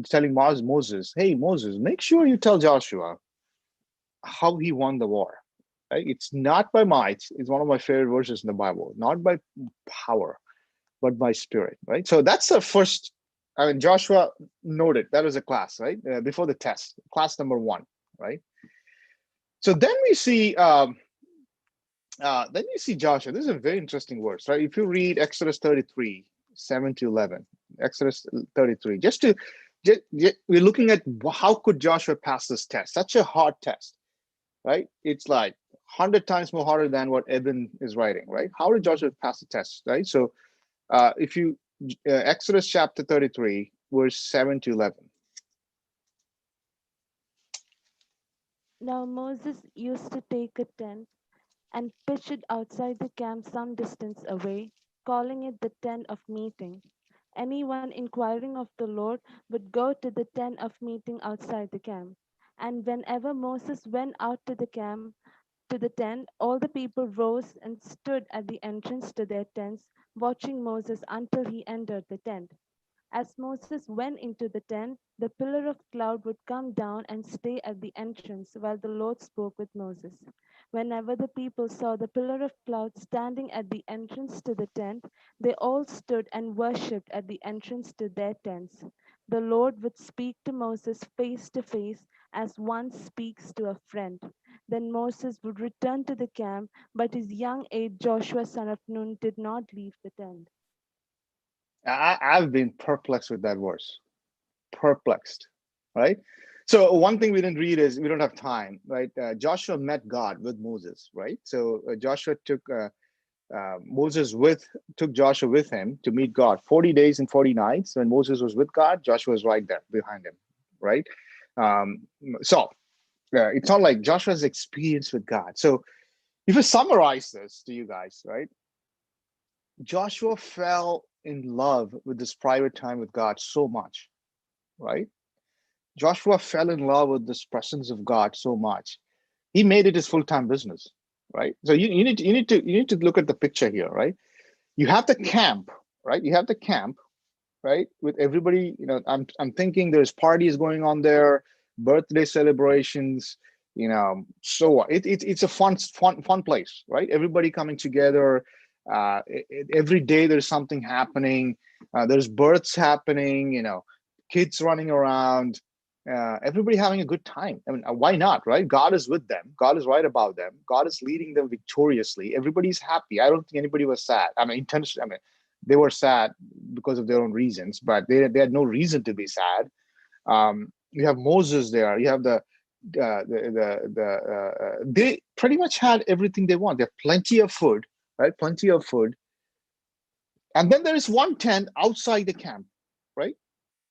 telling Moses, hey, Moses, make sure you tell Joshua how he won the war, right? It's not by might. It's one of my favorite verses in the Bible. Not by power, but by spirit, right? So that's the first. Joshua noted that was a class, right? Before the test, class number 1, right? So then we see, Joshua. This is a very interesting verse, right? If you read Exodus 33, 7 to 11, Exodus 33, we're looking at how could Joshua pass this test? Such a hard test, right? It's like 100 times more harder than what Eben is writing, right? How did Joshua pass the test, right? So if you Exodus chapter 33, verse 7 to 11. Now Moses used to take a tent and pitch it outside the camp some distance away, calling it the tent of meeting. Anyone inquiring of the Lord would go to the tent of meeting outside the camp. And whenever Moses went out to the tent, all the people rose and stood at the entrance to their tents, watching Moses until he entered the tent. As Moses went into the tent, the pillar of cloud would come down and stay at the entrance while the Lord spoke with Moses. Whenever the people saw the pillar of cloud standing at the entrance to the tent, they all stood and worshipped at the entrance to their tents. The Lord would speak to Moses face to face as one speaks to a friend. Then Moses would return to the camp, but his young aide Joshua son of Nun did not leave the tent. I've been perplexed with that verse. Perplexed, right? So one thing we didn't read is we don't have time, right? Joshua met God with Moses, right? So Joshua took Joshua with him to meet God 40 days and 40 nights. When Moses was with God, Joshua was right there behind him, right? So it's not like Joshua's experience with God. So if you summarize this to you guys, right? Joshua fell in love with this private time with God so much, right? Joshua fell in love with this presence of God so much. He made it his full-time business, right? So you need to look at the picture here, right? You have the camp, right? You have the camp, right? With everybody, I'm thinking there's parties going on there, birthday celebrations, so it's a fun place, right? Everybody coming together. Every day there's something happening. There's births happening, kids running around, everybody having a good time. I mean, why not, right? God is with them. God is right about them. God is leading them victoriously. Everybody's happy. I don't think anybody was sad. They were sad because of their own reasons, but they had no reason to be sad. You have Moses there. You have they pretty much had everything they want. They have plenty of food, right? Plenty of food. And then there is one tent outside the camp, right?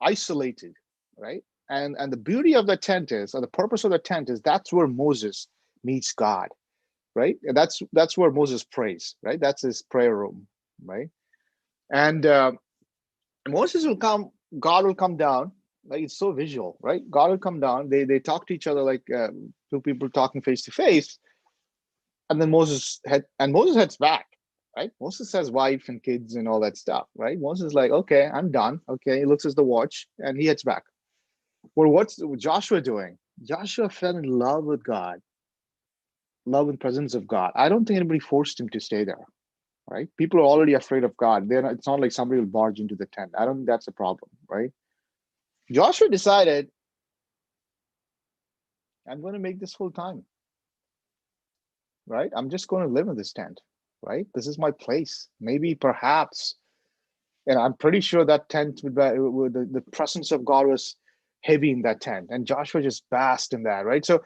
Isolated, right? And the beauty of the tent is, or the purpose of the tent is, that's where Moses meets God, right? That's where Moses prays, right? That's his prayer room, right? And Moses will come, God will come down. Like, it's so visual, right? God will come down. They talk to each other like two people talking face to face. And then Moses heads back, right? Moses has wife and kids and all that stuff, right? Moses is like, okay, I'm done. Okay, he looks at the watch and he heads back. Well, what's Joshua doing? Joshua fell in love with God, love and presence of God. I don't think anybody forced him to stay there, right? People are already afraid of God. It's not like somebody will barge into the tent. I don't think that's a problem, right? Joshua decided, I'm going to make this full time, right? I'm just going to live in this tent, right? This is my place. Maybe, perhaps, and I'm pretty sure that tent with the presence of God was heavy in that tent, and Joshua just basked in that, right? So,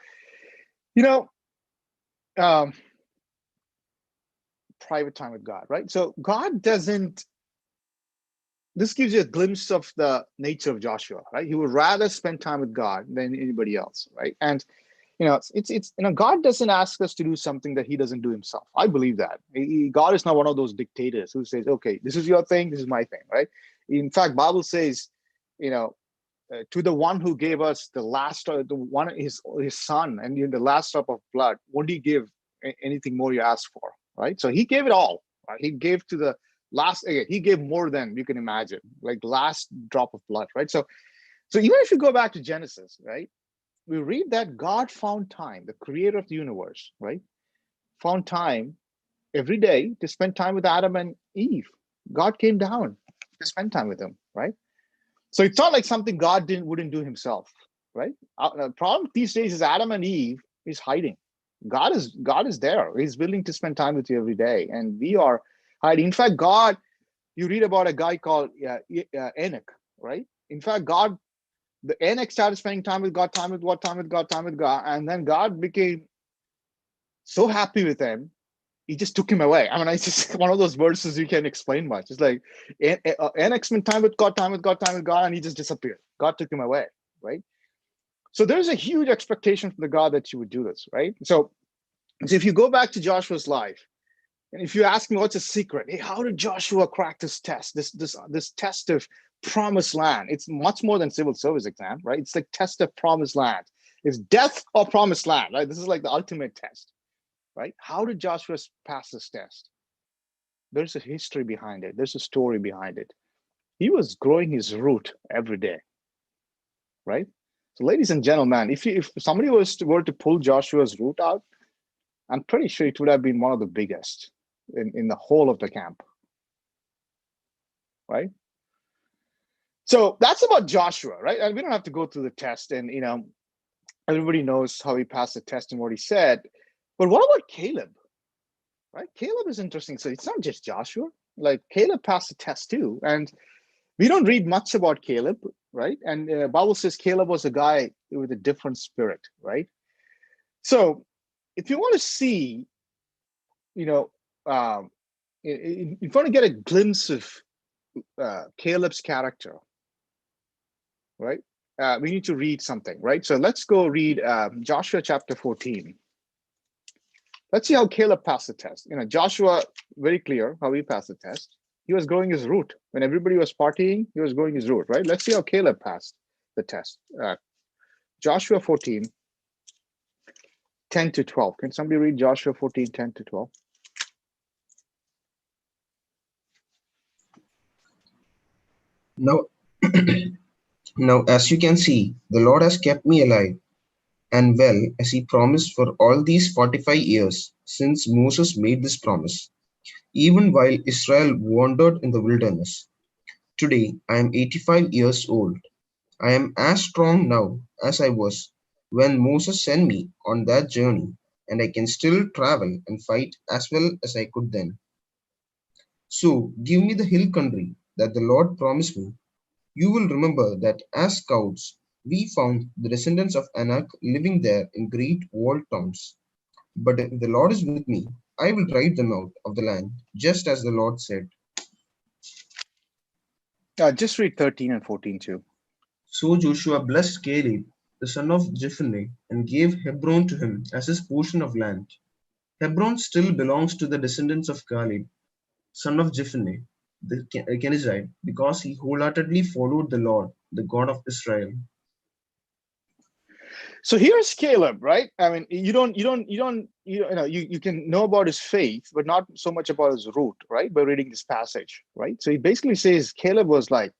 private time with God, right? So God doesn't. This gives you a glimpse of the nature of Joshua, right? He would rather spend time with God than anybody else, right? And it's God doesn't ask us to do something that he doesn't do himself. I believe that. God is not one of those dictators who says, okay, this is your thing, this is my thing, right? In fact, Bible says, to the one who gave us the last, the one, his son, and the last drop of blood, won't he give anything more you ask for, right? So he gave it all, right? He gave to the last, again, he gave more than you can imagine, like last drop of blood, right? So even if you go back to Genesis, right, we read that God found time, the creator of the universe, right, found time every day to spend time with Adam and Eve. God came down to spend time with them, right? So it's not like something God wouldn't do himself, right? The problem these days is Adam and Eve is hiding. God is there. He's willing to spend time with you every day, and we are hiding. In fact, God, you read about a guy called Enoch, right? In fact, the Enoch started spending time with God, and then God became so happy with him, he just took him away. I mean, it's just one of those verses you can't explain much. It's like Enoch spent time with God, and he just disappeared. God took him away, right? So there's a huge expectation from the God that you would do this, right? So if you go back to Joshua's life, and if you ask me what's a secret, hey, how did Joshua crack this test, this test of promised land? It's much more than civil service exam, right? It's like test of promised land. It's death or promised land, right? This is like the ultimate test, right? How did Joshua pass this test? There's a history behind it. There's a story behind it. He was growing his root every day, right? So, ladies and gentlemen, if somebody were to pull Joshua's root out, I'm pretty sure it would have been one of the biggest in the whole of the camp, right? So that's about Joshua, right? And we don't have to go through the test, and everybody knows how he passed the test and what he said. But what about Caleb? Right? Caleb is interesting. So it's not just Joshua. Like, Caleb passed the test too, and we don't read much about Caleb, right? And Bible says Caleb was a guy with a different spirit, right? So if you want to see, if you want to get a glimpse of Caleb's character, right? We need to read something, right? So let's go read Joshua chapter 14. Let's see how Caleb passed the test. Joshua, very clear how he passed the test. He was growing his root. When everybody was partying, he was growing his root, right? Let's see how Caleb passed the test. Joshua 14, 10 to 12. Can somebody read Joshua 14, 10 to 12? Now, now, as you can see, the Lord has kept me alive and well as he promised for all these 45 years since Moses made this promise, even while Israel wandered in the wilderness. Today, I am 85 years old. I am as strong now as I was when Moses sent me on that journey, and I can still travel and fight as well as I could then. So, give me the hill country that the Lord promised me. You will remember that as scouts, we found the descendants of Anak living there in great walled towns. But if the Lord is with me, I will drive them out of the land, just as the Lord said. Just read 13 and 14 too. So Joshua blessed Caleb, the son of Jephunneh, and gave Hebron to him as his portion of land. Hebron still belongs to the descendants of Caleb, son of Jephunneh, the Kenizzite, because he wholeheartedly followed the Lord, the God of Israel. So here's Caleb, right? I mean, you can know about his faith, but not so much about his root, right? By reading this passage, right? So he basically says Caleb was like,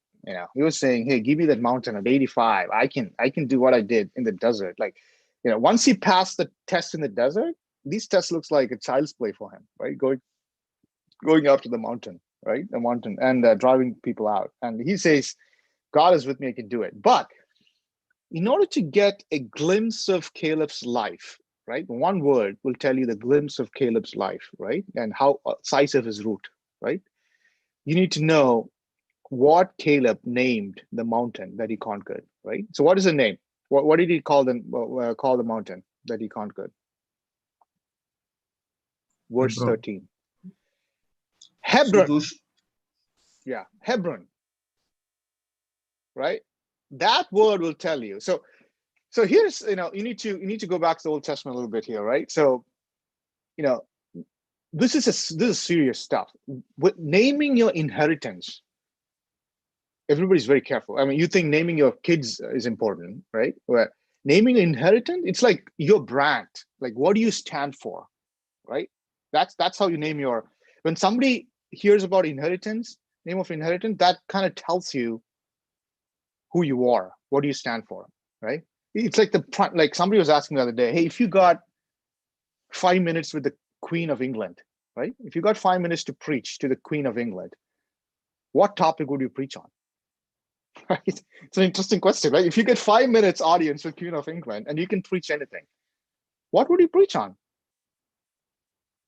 he was saying, hey, give me that mountain at 85. I can do what I did in the desert. Like, once he passed the test in the desert, these tests looks like a child's play for him, right? Going up to the mountain, right? The mountain and driving people out. And he says, God is with me, I can do it. But in order to get a glimpse of Caleb's life, right? One word will tell you the glimpse of Caleb's life, right? And how size of his root, right? You need to know what Caleb named the mountain that he conquered, right? So what is the name? What did he call the mountain that he conquered? Verse Hebron. 13. Hebron. So Yeah, Hebron. Right? That word will tell you. So here's, you need to go back to the Old Testament a little bit here, right? So, this is serious stuff. With naming your inheritance, everybody's very careful. I mean, you think naming your kids is important, right? Where naming an inheritance, it's like your brand. Like, what do you stand for, right? That's how you name your. When somebody hears about inheritance, name of inheritance, that kind of tells you who you are. What do you stand for, right? It's like somebody was asking the other day, hey, if you got 5 minutes with the Queen of England, right? If you got 5 minutes to preach to the Queen of England, what topic would you preach on? Right? It's an interesting question, right? If you get 5 minutes audience with Queen of England and you can preach anything, what would you preach on?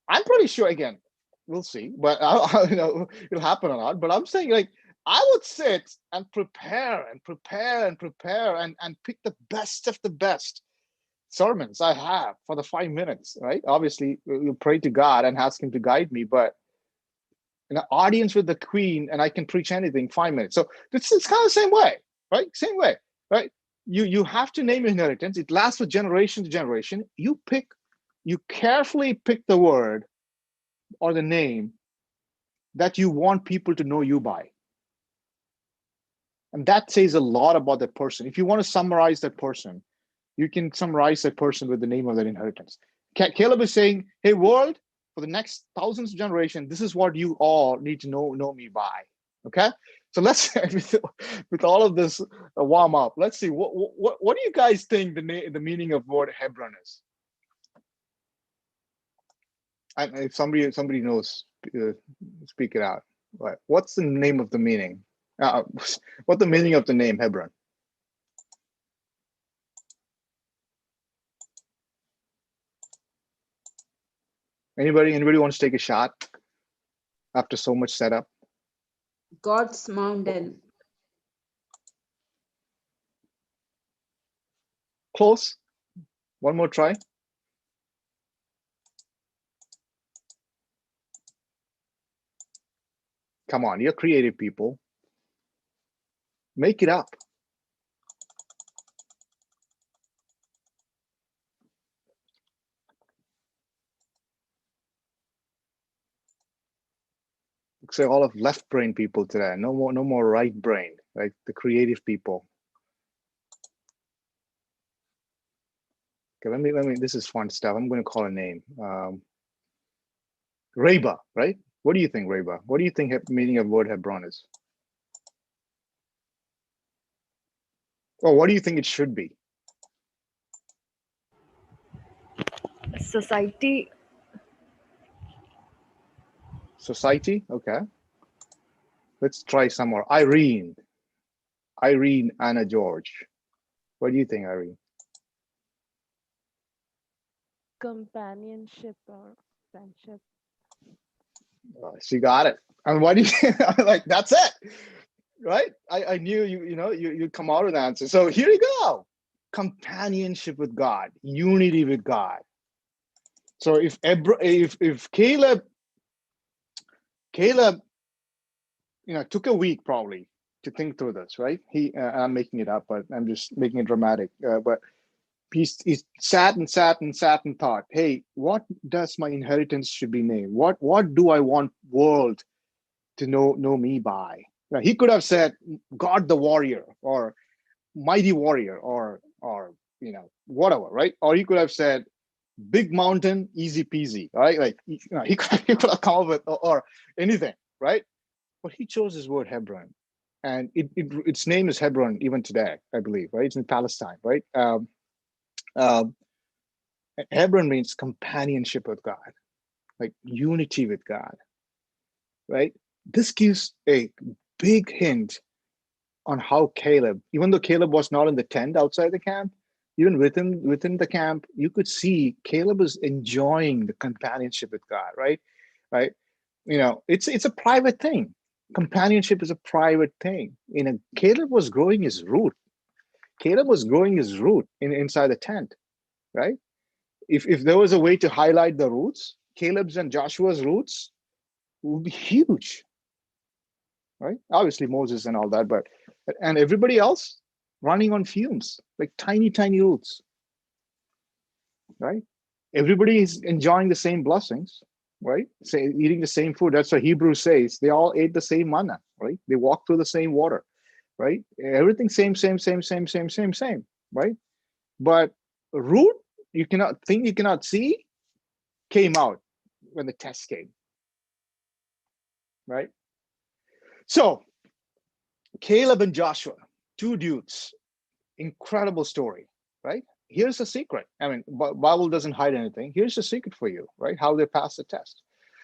I'm pretty sure, again, we'll see, but it'll happen or not. But I'm saying, like, I would sit and prepare and pick the best of the best sermons I have for the 5 minutes, right? Obviously, you pray to God and ask him to guide me, but in an audience with the Queen and I can preach anything, 5 minutes. So it's kind of the same way, right? Same way, right? You have to name your inheritance. It lasts for generation to generation. You carefully pick the word or the name that you want people to know you by. And that says a lot about that person. If you want to summarize that person, you can summarize that person with the name of that inheritance. Caleb is saying, hey, world, for the next thousands of generations, this is what you all need to know me by. Okay? So let's, with all of this warm up, let's see, what do you guys think the meaning of word Hebron is? And if somebody knows, speak it out. What's the name of the meaning? What's the meaning of the name Hebron? Anybody wants to take a shot after so much setup? God's mountain. Close. One more try. Come on, you're creative people. Make it up. say all of left brain people today. No more right brain, like the creative people. Okay, let me. This is fun stuff. I'm going to call a name. Reba, right? What do you think, Reba? What do you think meaning of word Hebron is? Or what do you think it should be? Society. Society, okay. Let's try some more. Irene, Anna George. What do you think, Irene? Companionship or friendship. She got it. And what do you like? That's it, right? I knew you'd come out with the answer. So here you go. Companionship with God, unity with God. So if Caleb, took a week probably to think through this, right? I'm making it up, but I'm just making it dramatic. But he sat and thought, hey, what does my inheritance should be named? What do I want world to know me by? Now, he could have said God the warrior or mighty warrior or whatever, right? Or he could have said big mountain, easy peasy, right? Like he could have come up with or anything, right? But he chose his word Hebron, and its name is Hebron even today, I believe, right? It's in Palestine, right? Hebron means companionship with God, like unity with God, right? This gives a big hint on how Caleb, even though Caleb was not in the tent outside the camp, even within the camp, you could see Caleb is enjoying the companionship with God, right? Right? It's a private thing. Companionship is a private thing. Caleb was growing his root. Caleb was growing his root inside the tent, right? If there was a way to highlight the roots, Caleb's and Joshua's roots would be huge, right? Obviously Moses and all that, and everybody else running on fumes, like tiny roots, right? Everybody is enjoying the same blessings, right? Eating the same food. That's what Hebrews says. They all ate the same manna, right? They walked through the same water, right? Everything same, right? But root you cannot see came out when the test came, right? So Caleb and Joshua, two dudes, incredible story, right? Here's the secret. I mean, Bible doesn't hide anything. Here's the secret for you, right? How they pass the test.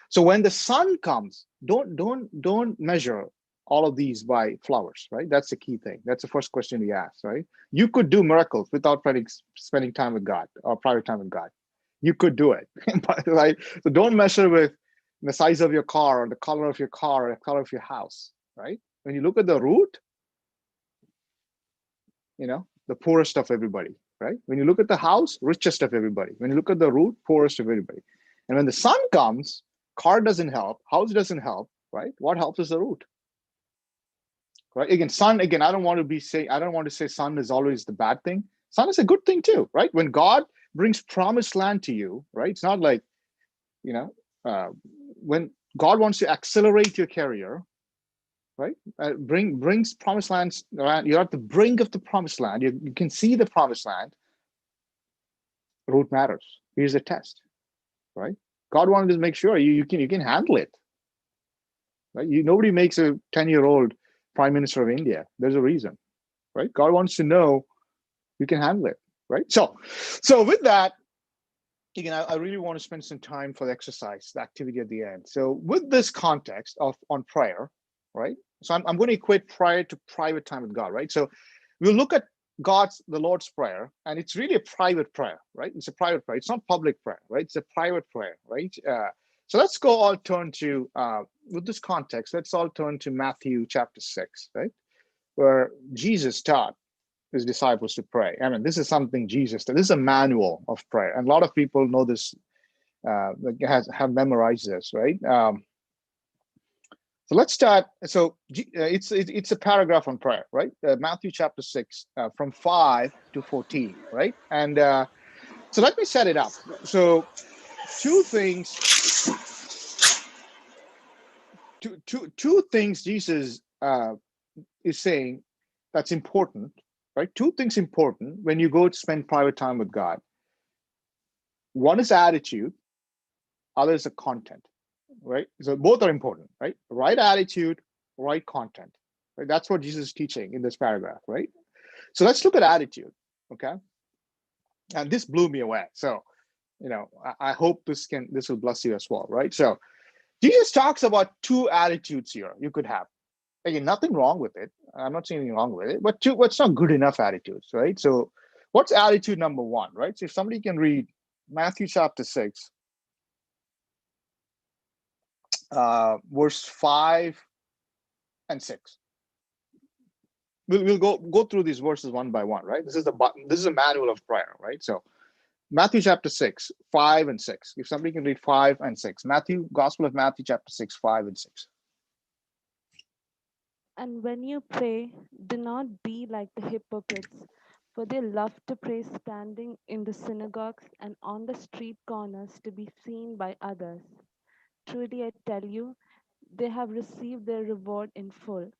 So when the sun comes, don't measure all of these by flowers, right? That's the key thing. That's the first question we ask, right? You could do miracles without spending time with God or private time with God. You could do it, right? So don't measure with the size of your car or the color of your car or the color of your house, right? When you look at the root, the poorest of everybody, right? When you look at the house, richest of everybody. When you look at the root, poorest of everybody. And when the sun comes, car doesn't help, house doesn't help, right? What helps is the root, right? Sun, I don't want to say sun is always the bad thing. Sun is a good thing too, right? When God brings promised land to you, right? It's not like, when God wants to accelerate your career, right? Brings promised lands. You're at the brink of the promised land. You can see the promised land. Root matters. Here's a test, right? God wanted to make sure you can handle it, right? Nobody makes a 10-year-old prime minister of India. There's a reason, right? God wants to know you can handle it, right? So with that, again, I really want to spend some time for the exercise, the activity at the end. So with this context on prayer, right? So I'm going to equate prayer to private time with God, right? So we'll look at the Lord's Prayer, and it's really a private prayer, right? It's a private prayer. It's not public prayer, right? It's a private prayer, right? So let's all turn to, with this context, let's all turn to Matthew chapter 6, right? Where Jesus taught his disciples to pray. I mean, this is something Jesus did. This is a manual of prayer. And a lot of people know this, have memorized this, right? So let's start. So it's a paragraph on prayer, right? Matthew chapter 6, from 5 to 14, right? And so let me set it up. So two things two things Jesus is saying that's important, right? Two things important when you go to spend private time with God. One is attitude, other is the content, right? So both are important, right? Right attitude, right content, right? That's what Jesus is teaching in this paragraph, right? So let's look at attitude, okay? And this blew me away. So, I hope this will bless you as well, right? So Jesus talks about two attitudes here you could have. Again, nothing wrong with it. I'm not saying anything wrong with it, but what's not good enough attitudes, right? So what's attitude number one, right? So if somebody can read Matthew chapter 6, verse 5 and 6. We'll go through these verses one by one, right? This is a manual of prayer, right? So Matthew chapter 6, 5 and 6. If somebody can read 5 and 6. Gospel of Matthew chapter 6, 5 and 6. And when you pray, do not be like the hypocrites, for they love to pray standing in the synagogues and on the street corners to be seen by others. Truly I tell you, they have received their reward in full.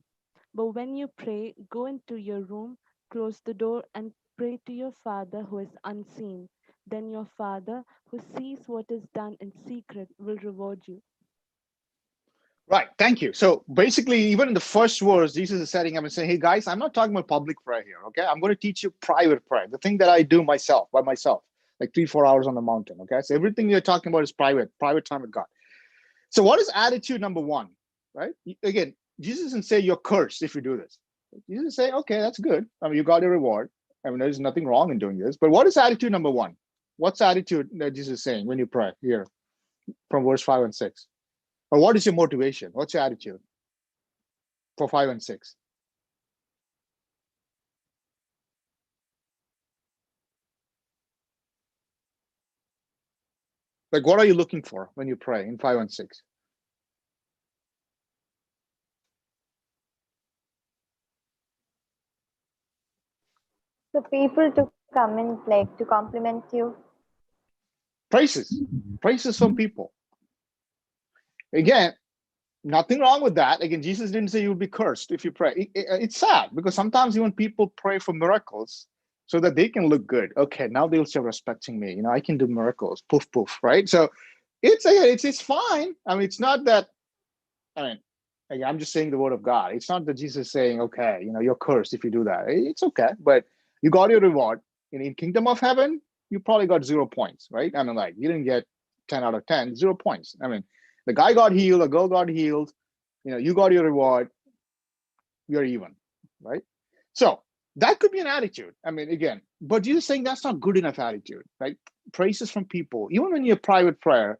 But when you pray, go into your room, close the door, and pray to your Father who is unseen. Then your Father, who sees what is done in secret, will reward you. Right. Thank you. So basically, even in the first verse, Jesus is setting up and saying, hey, guys, I'm not talking about public prayer here, okay? I'm going to teach you private prayer, the thing that I do by myself, like 3-4 hours on the mountain, okay? So everything you're talking about is private time with God. So what is attitude number one, right? Again, Jesus doesn't say you're cursed if you do this. Jesus say, okay, that's good. I mean, you got a reward. I mean, there's nothing wrong in doing this. But what is attitude number one? What's attitude that Jesus is saying when you pray here from verse 5 and 6? Or what is your motivation? What's your attitude for 5 and 6? Like, what are you looking for when you pray in 5 and 6? So people to come in, like, to compliment you. Praises from people. Again, nothing wrong with that. Again, Jesus didn't say you'll be cursed if you pray. It's sad because sometimes even people pray for miracles so that they can look good. Okay, now they'll start respecting me. I can do miracles. Poof, poof, right? So it's fine. I mean, it's not that. I mean, again, I'm just saying the word of God. It's not that Jesus is saying, okay, you're cursed if you do that. It's okay, but you got your reward. In kingdom of heaven, you probably got 0 points, right? I mean, like, you didn't get 10 out of 10, 0 points. I mean, the guy got healed, the girl got healed, you got your reward, you're even, right? So that could be an attitude. I mean, again, but Jesus is saying that's not good enough attitude, right? Praises from people, even when you're private prayer,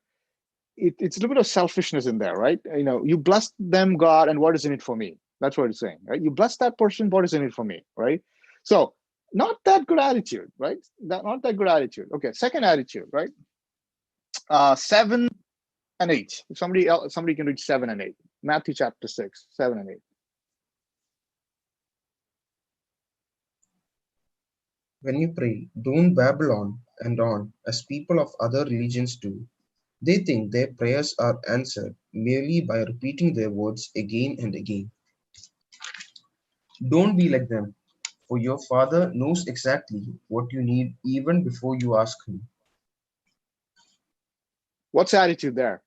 it's a little bit of selfishness in there, right? You bless them, God, and what is in it for me? That's what it's saying, right? You bless that person, what is in it for me, right? So not that good attitude, right? Not that good attitude. Okay, second attitude, right? 7 and 8. If somebody can read 7 and 8. Matthew chapter 6, 7 and 8. When you pray, don't babble on and on as people of other religions do. They think their prayers are answered merely by repeating their words again and again. Don't be like them, for your Father knows exactly what you need even before you ask Him. What's the attitude there?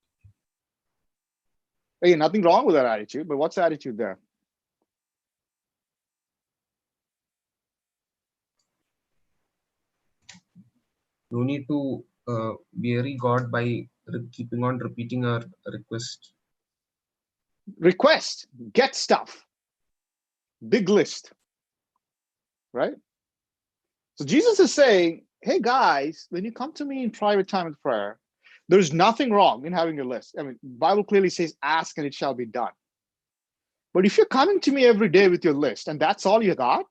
Hey, nothing wrong with that attitude, but what's the attitude there? No need to weary God by keeping on repeating our request. Request, get stuff, big list, right? So Jesus is saying, hey guys, when you come to me in private time of prayer, there's nothing wrong in having a list. I mean, the Bible clearly says, ask and it shall be done. But if you're coming to me every day with your list and that's all you got,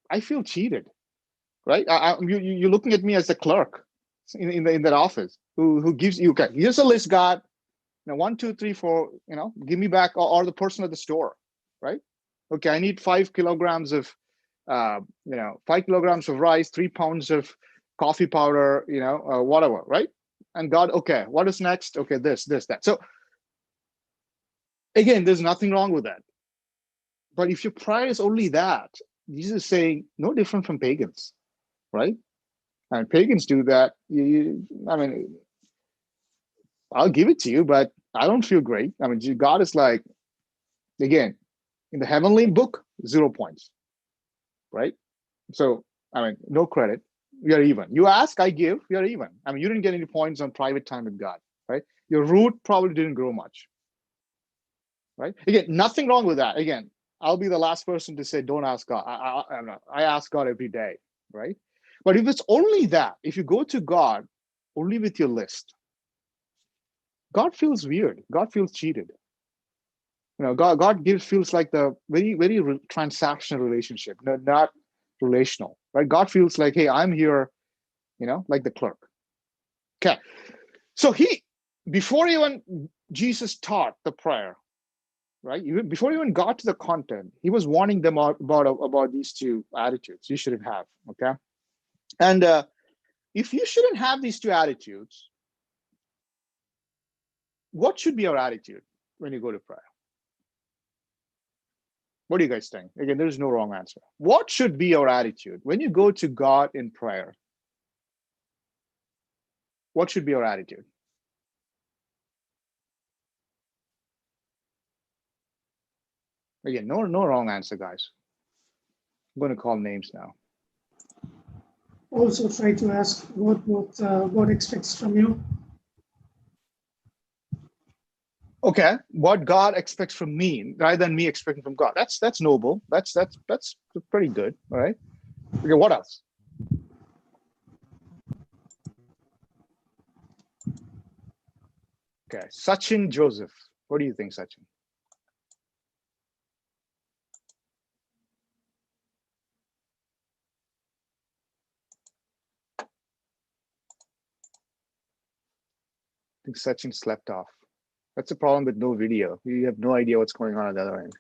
I feel cheated, right? You're looking at me as a clerk in that office who gives you, okay, here's a list, God. 1, 2, 3, 4, give me back, or the person at the store, right? Okay, I need 5 kilograms of 5 kilograms of rice, 3 pounds of coffee powder, whatever, right? And God, okay, what is next? Okay, this, that. So Again, there's nothing wrong with that. But if your prayer is only that, Jesus is saying no different from pagans, right? And pagans do that. I mean, I'll give it to you, but I don't feel great. I mean, God is like, again, in the heavenly book, 0 points, right? So, I mean, no credit. We are even. You ask, I give, we are even. I mean, you didn't get any points on private time with God, right? Your root probably didn't grow much, right? Again, nothing wrong with that. Again, I'll be the last person to say, don't ask God. I ask God every day, right? But if it's only that, if you go to God only with your list, God feels weird. God feels cheated. God feels like the very, very transactional relationship, not relational, right? God feels like, hey, I'm here, like the clerk. Okay. So before even Jesus taught the prayer, right? Even before he even got to the content, he was warning them about these two attitudes you shouldn't have. Okay. And if you shouldn't have these two attitudes, what should be our attitude when you go to prayer? What do you guys think? Again, there's no wrong answer. What should be our attitude when you go to God in prayer? What should be our attitude? Again, no wrong answer, guys. I'm going to call names now. Also try to ask what God expects from you. Okay, what God expects from me rather than me expecting from God. That's noble. That's pretty good. All right. Okay, what else? Okay, Sachin Joseph. What do you think, Sachin? I think Sachin slept off. That's the problem with no video. You have no idea what's going on the other end.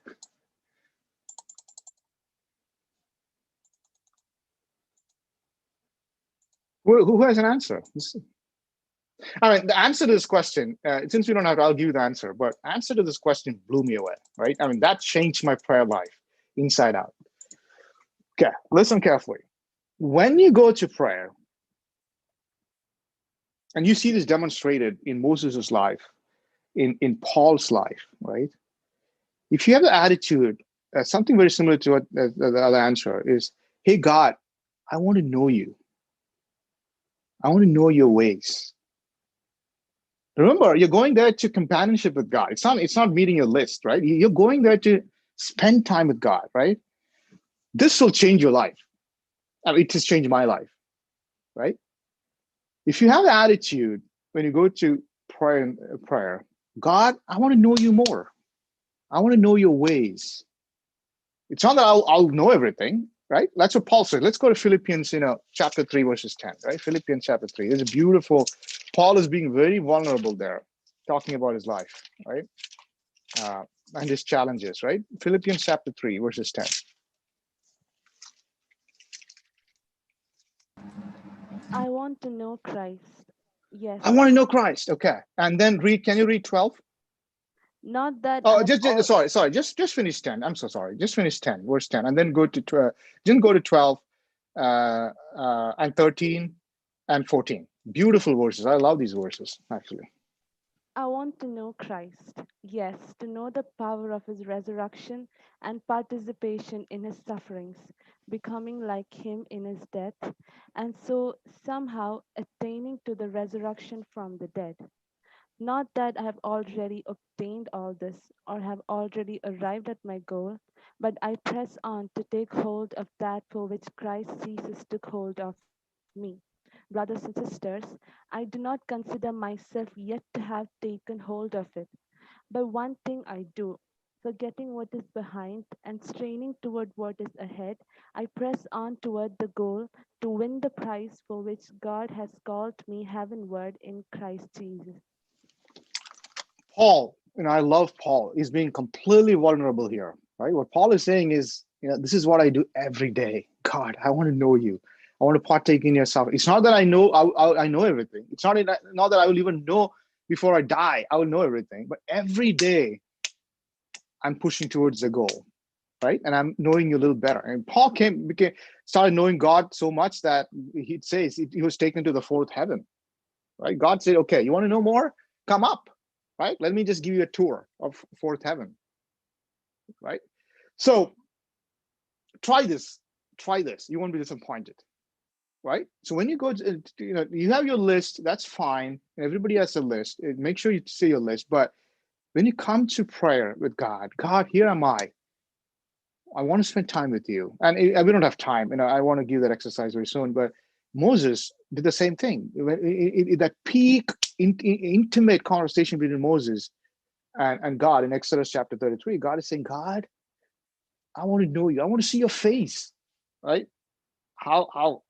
Who has an answer? I mean, the answer to this question, since we don't have to, I'll give you the answer, but answer to this question blew me away, right? I mean, that changed my prayer life inside out. Okay, listen carefully. When you go to prayer, and you see this demonstrated in Moses' life, in Paul's life, right? If you have the attitude, something very similar to what the other answer is, hey, God, I want to know you. I want to know your ways. Remember, you're going there to companionship with God. It's not meeting your list, right? You're going there to spend time with God, right? This will change your life. I mean, it has changed my life, right? If you have the attitude when you go to prayer, God, I want to know you more. I want to know your ways. It's not that I'll know everything, right? That's what Paul said. Let's go to Philippians, chapter 3, verses 10, right? Philippians chapter 3. There's a beautiful, Paul is being very vulnerable there, talking about his life, right? And his challenges, right? Philippians chapter 3, verses 10. I want to know Christ. Yes. I want to know Christ. Okay. And then can you read 12? Not that. Oh, sorry. Just finish 10. I'm so sorry. Just finish 10, verse 10, and then go to 12. Then go to 12 and 13 and 14. Beautiful verses. I love these verses, actually. I want to know Christ. Yes, to know the power of his resurrection and participation in his sufferings, becoming like him in his death, and so somehow attaining to the resurrection from the dead. Not that I have already obtained all this or have already arrived at my goal, but I press on to take hold of that for which Christ Jesus took hold of me. Brothers and sisters, I do not consider myself yet to have taken hold of it. But one thing I do, forgetting what is behind and straining toward what is ahead, I press on toward the goal to win the prize for which God has called me heavenward in Christ Jesus. Paul, I love Paul. He's being completely vulnerable here, right? What Paul is saying is, this is what I do every day. God, I want to know you. I want to partake in your suffering. It's not that I know I know everything. It's not that I will even know before I die. I will know everything. But every day, I'm pushing towards the goal, right? And I'm knowing you a little better. And Paul started knowing God so much that he says he was taken to the fourth heaven, right? God said, okay, you want to know more? Come up, right? Let me just give you a tour of fourth heaven, right? So try this. You won't be disappointed, right? So when you go to, you have your list, that's fine. Everybody has a list. Make sure you say your list. But when you come to prayer with God, here am I. I want to spend time with you. And we don't have time. I want to give that exercise very soon. But Moses did the same thing. That peak intimate conversation between Moses and God in Exodus chapter 33, God is saying, God, I want to know you. I want to see your face, right? How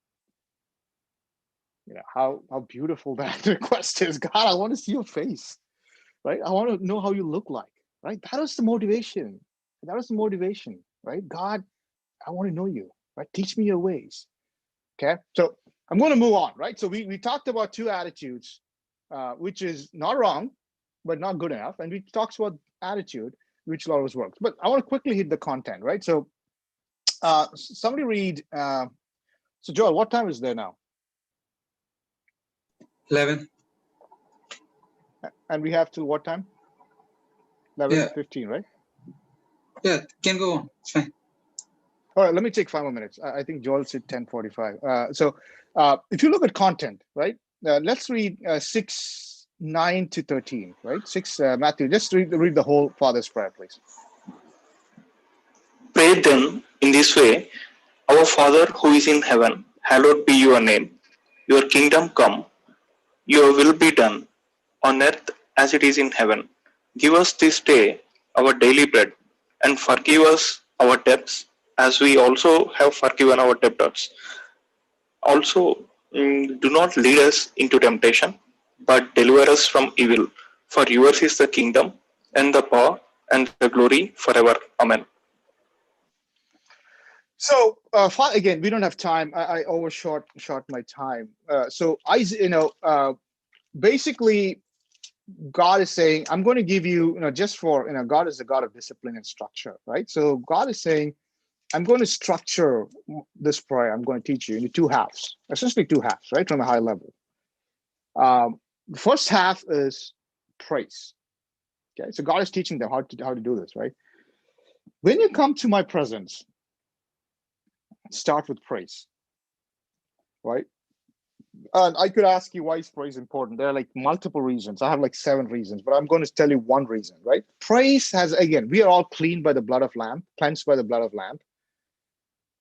beautiful that request is. God, I want to see your face, right? I want to know how you look like, right? That was the motivation. Right? God, I want to know you, right? Teach me your ways. Okay, so I'm going to move on, right? So we talked about two attitudes, which is not wrong, but not good enough. And we talked about attitude, which always works. But I want to quickly hit the content, right? So somebody read, so Joel, what time is there now? 11. And we have till what time? 11:15, right? Yeah, can go on. It's fine. All right, let me take 5 more minutes. I think Joel said 10:45. So if you look at content, right? Let's read 6:9 to 13, right? Matthew, just read the whole Father's Prayer, please. Pray then in this way, Our Father who is in heaven, hallowed be your name. Your kingdom come, your will be done, on earth as it is in heaven. Give us this day our daily bread, and forgive us our debts as we also have forgiven our debtors. Also, do not lead us into temptation, but deliver us from evil. For yours is the kingdom, and the power, and the glory forever. Amen. So again, we don't have time. I overshot my time. So basically, God is saying, I'm going to give you, just for, God is a God of discipline and structure, right? So God is saying, I'm going to structure this prayer. I'm going to teach you into two halves, essentially two halves, right? From a high level. The first half is praise. Okay, so God is teaching them how to do this, right? When you come to my presence, start with praise, right? And I could ask you, why is praise important? There are like multiple reasons. I have like 7 reasons, but I'm going to tell you one reason, right? Praise has, again, we are all cleansed by the blood of Lamb.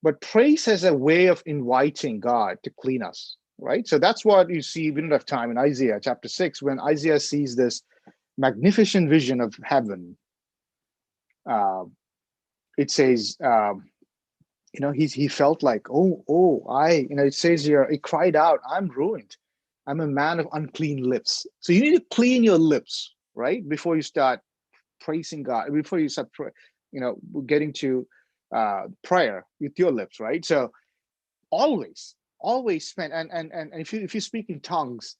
But praise has a way of inviting God to clean us, right? So that's what you see. We don't have time in Isaiah chapter 6, when Isaiah sees this magnificent vision of heaven. It says, he felt like, it says here, he cried out, I'm ruined. I'm a man of unclean lips. So you need to clean your lips, right? Before you start praising God, before you start, getting to prayer with your lips, right? So always spend, and if you speak in tongues,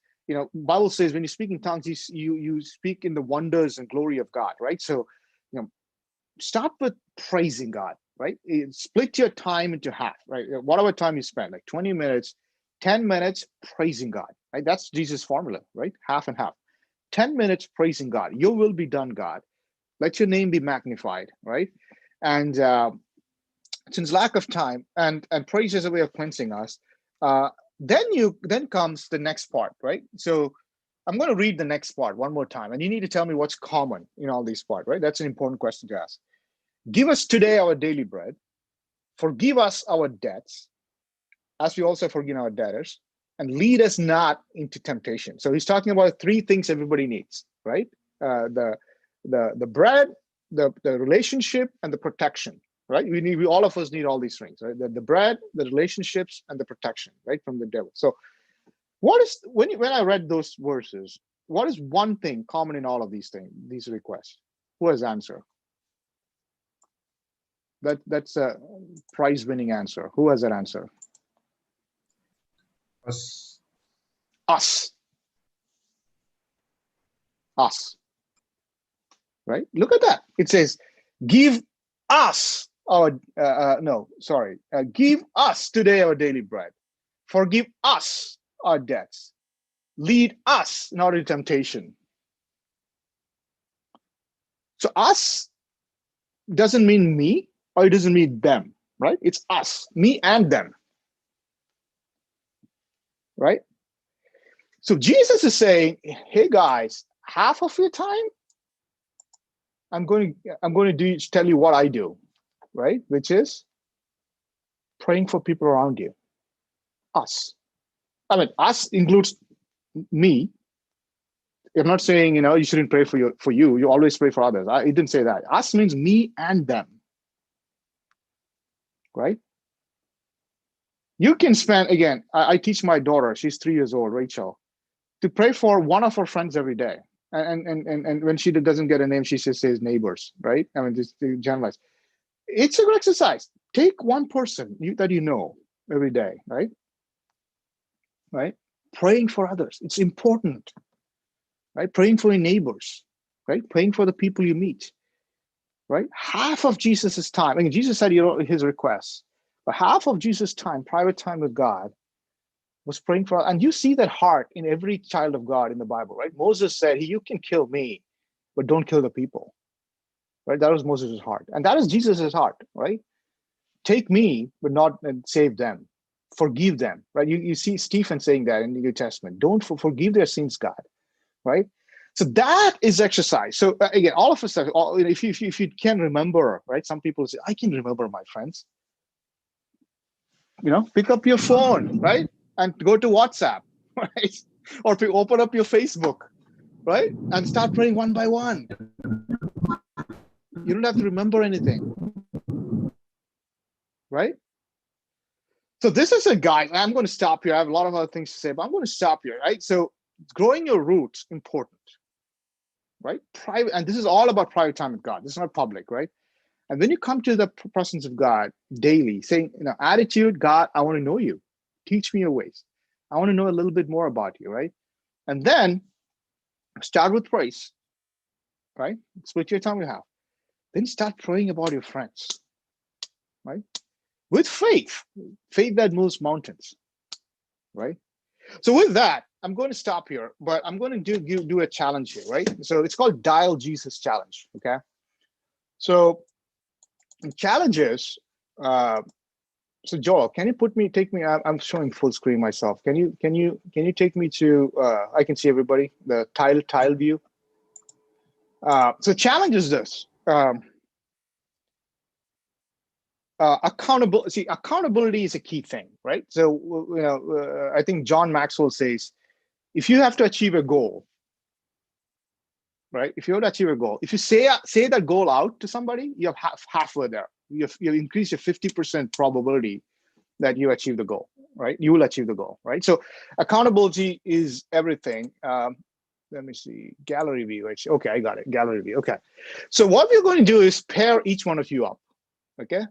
Bible says when you speak in tongues, you speak in the wonders and glory of God, right? So, start with praising God, right? Split your time into half, right? Whatever time you spend, like 20 minutes, 10 minutes praising God, right? That's Jesus' formula, right? Half and half. 10 minutes praising God. Your will be done, God. Let your name be magnified, right? And since lack of time, and praise is a way of cleansing us, then comes the next part, right? So I'm going to read the next part one more time, and you need to tell me what's common in all these parts, right? That's an important question to ask. Give us today our daily bread. Forgive us our debts, as we also forgive our debtors, and lead us not into temptation. So he's talking about 3 things everybody needs, right? The bread, the relationship, and the protection, right? We all of us need all these things, right? The bread, the relationships, and the protection, right, from the devil. So what is, when I read those verses, what is one thing common in all of these things, these requests? Who has answer? That's a prize-winning answer. Who has that answer? Us. Right? Look at that. It says, Give us our, give us today our daily bread. Forgive us our debts. Lead us not into temptation. So us doesn't mean me, or it doesn't mean them, right? It's us, me and them, right? So Jesus is saying, hey guys, half of your time, I'm going to tell you what I do, right? Which is praying for people around you. Us. I mean, us includes me. I'm not saying, you shouldn't pray for you. You always pray for others. It didn't say that. Us means me and them, right? You can spend, again, I teach my daughter, she's 3 years old, Rachel, to pray for one of her friends every day. And when she doesn't get a name, she just says neighbors, right? I mean, just to generalize. It's a good exercise. Take one person that you know every day, right? Right? Praying for others. It's important, right? Praying for your neighbors, right? Praying for the people you meet, right? Half of Jesus's time, I mean, Jesus said his requests, but half of Jesus' time, private time with God, was praying for, and you see that heart in every child of God in the Bible, right? Moses said, you can kill me, but don't kill the people, right? That was Moses' heart. And that is Jesus' heart, right? Take me, but not save them. Forgive them, right? You see Stephen saying that in the New Testament. Don't forgive their sins, God, right? So that is exercise. So again, all of us, if you can remember, right? Some people say, I can remember my friends. Pick up your phone, right? And go to WhatsApp, right? Or open up your Facebook, right? And start praying one by one. You don't have to remember anything, right? So this is a guide. I'm going to stop here. I have a lot of other things to say, but I'm going to stop here, right? So growing your roots, important, right? Private, and this is all about private time with God. This is not public, right? And when you come to the presence of God daily, saying, attitude, God, I want to know you. Teach me your ways. I want to know a little bit more about you, right? And then start with praise, right? Split your time you have. Then start praying about your friends, right? With faith that moves mountains, right? So with that, I'm going to stop here, but I'm going to do a challenge here, right? So it's called Dial Jesus Challenge, okay? So challenges, so Joel, can you take me, I'm showing full screen myself. Can you take me to, I can see everybody, the tile view. So challenge is this. Accountability is a key thing, right? So, I think John Maxwell says, if you have to achieve a goal, right? If you have to achieve a goal, if you say that goal out to somebody, you have halfway there. You increase your 50% probability that you achieve the goal, right? You will achieve the goal, right? So accountability is everything. Let me see, gallery view. Okay, I got it, gallery view. Okay, so what we're going to do is pair each one of you up, okay?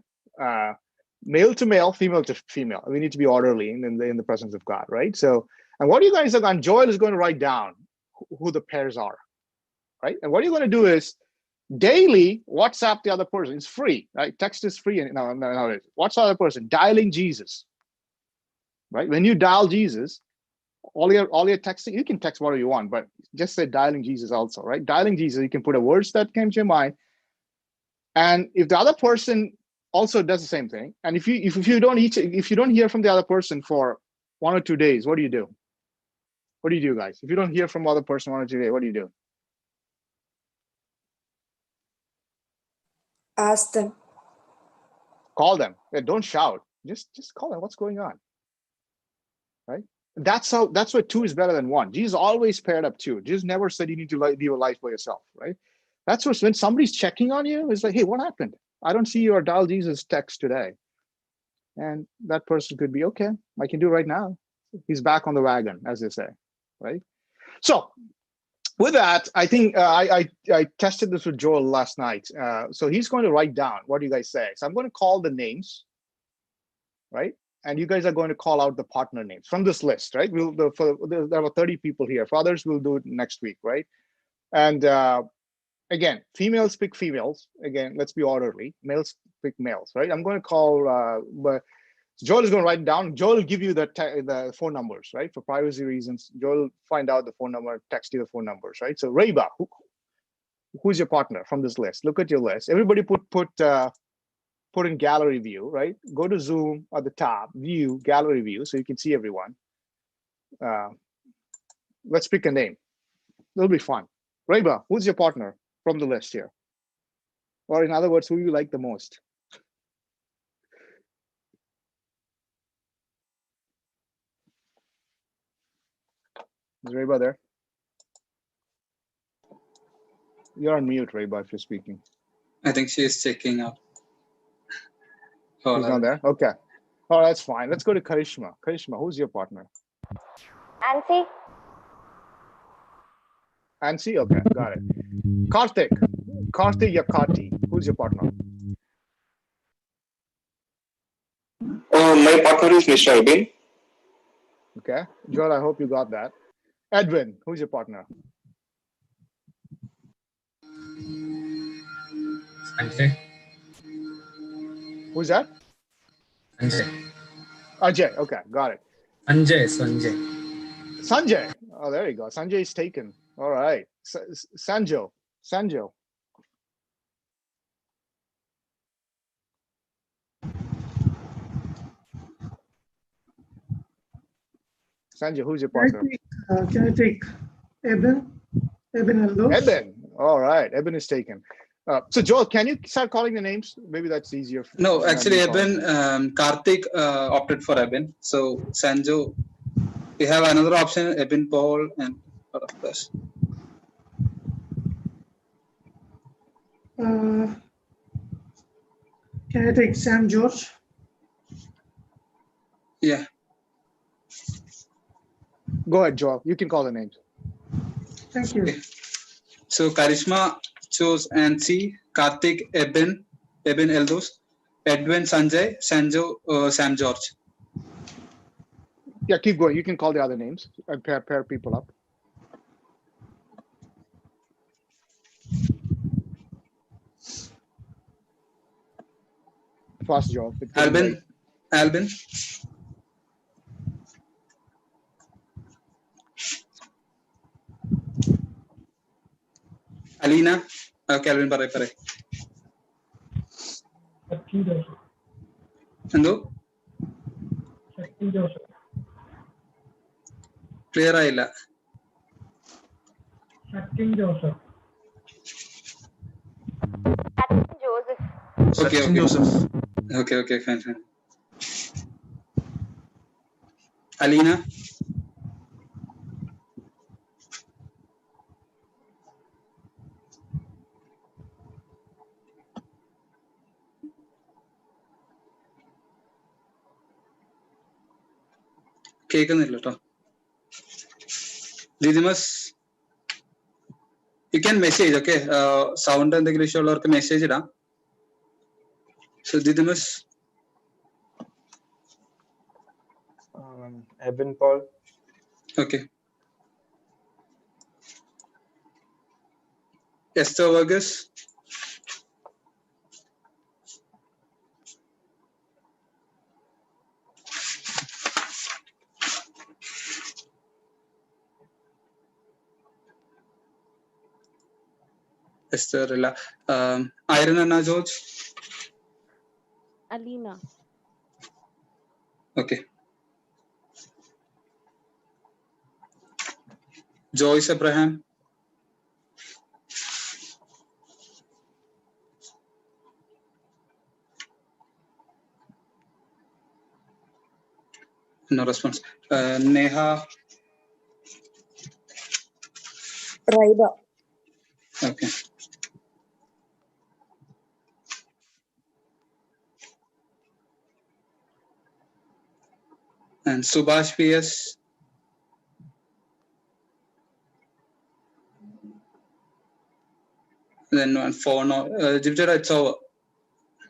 Male to male, female to female. We need to be orderly in the presence of God, right? So, and what you guys are going, Joel is going to write down who the pairs are, right? And what you're going to do is daily WhatsApp the other person. It's free, right? Text is free. And no, WhatsApp the other person, dialing Jesus, right? When you dial Jesus, all your texting, you can text whatever you want, but just say dialing Jesus also, right? Dialing Jesus, you can put a words that came to your mind. And if the other person also does the same thing, and if you don't hear from the other person for 1 or 2 days, what do you do? What do you do, guys? If you don't hear from the other person 1 or 2 days, what do you do? Ask them. Call them. Yeah, don't shout. Just call them. What's going on? Right? That's why 2 is better than 1. Jesus always paired up 2. Jesus never said you need to live a life by yourself, right? That's what, when somebody's checking on you, it's like, hey, what happened? I don't see your dial Jesus text today. And that person could be, okay, I can do right now. He's back on the wagon, as they say, right? So with that, I think I tested this with Joel last night. So he's going to write down what you guys say. So I'm going to call the names, right? And you guys are going to call out the partner names from this list, right? There are 30 people here. For others, we'll do it next week, right? And again, females pick females. Again, let's be orderly. Males pick males, right? I'm going to call, but Joel is going to write it down. Joel will give you the phone numbers, right? For privacy reasons, Joel will find out the phone number, text you the phone numbers, right? So Reba, who's your partner from this list? Look at your list. Everybody put in gallery view, right? Go to Zoom at the top, view, gallery view, so you can see everyone. Let's pick a name. It'll be fun. Reba, who's your partner from the list here? Or in other words, who you like the most? Is Reba there? You're on mute, Reba, if you're speaking. I think she is checking out. She's not there? Okay. Oh, that's fine. Let's go to Karishma. Karishma, who's your partner? Ansi, Ansi? Okay, got it. Karthik. Karthik Yakati. Who's your partner? My partner is Mr. Edwin. Okay. Joel, I hope you got that. Edwin, who's your partner? Sanjay. Who's that? Sanjay. Ajay. Okay, got it. Sanjay. Sanjay. Oh, there you go. Sanjay is taken. All right. Sanjo. Sanjo. Sanjay, who's your partner? Can I take Eben? Eben Eldos? Eben. All right. Eben is taken. So Joel, can you start calling the names? Maybe that's easier. No, actually, Eben, Karthik opted for Eben. So Sanjo, we have another option, Eben Paul and all of this. Can I take Sam George? Yeah. Go ahead, Joel. You can call the names. Thank you. Okay. So Karishma chose Ansi, Karthik, Eben Eldos, Edwin Sanjay, Sanjo, Sam George. Yeah, keep going. You can call the other names and pair people up. Fast, Joel. Albin. Alina. Okay, Alvin, പറയ്. എന്തോ clear ആയില്ല. Joseph. Okay. Okay, fine. Alina. കേൾക്കുന്നില്ല കേട്ടോ. Didymus, you can message. Okay, sound എന്തെങ്കിലും issue ഉള്ളവർക്ക് message ഇടാം. So Didymus. Evan Paul. Okay. Esther Vargas. Esther Rilla. Iron Anna George. Alina. Okay. Joyce Abraham. No response. Neha. Raiba. Okay. And Subhash PS. Then one phone. Jupiter, it's over.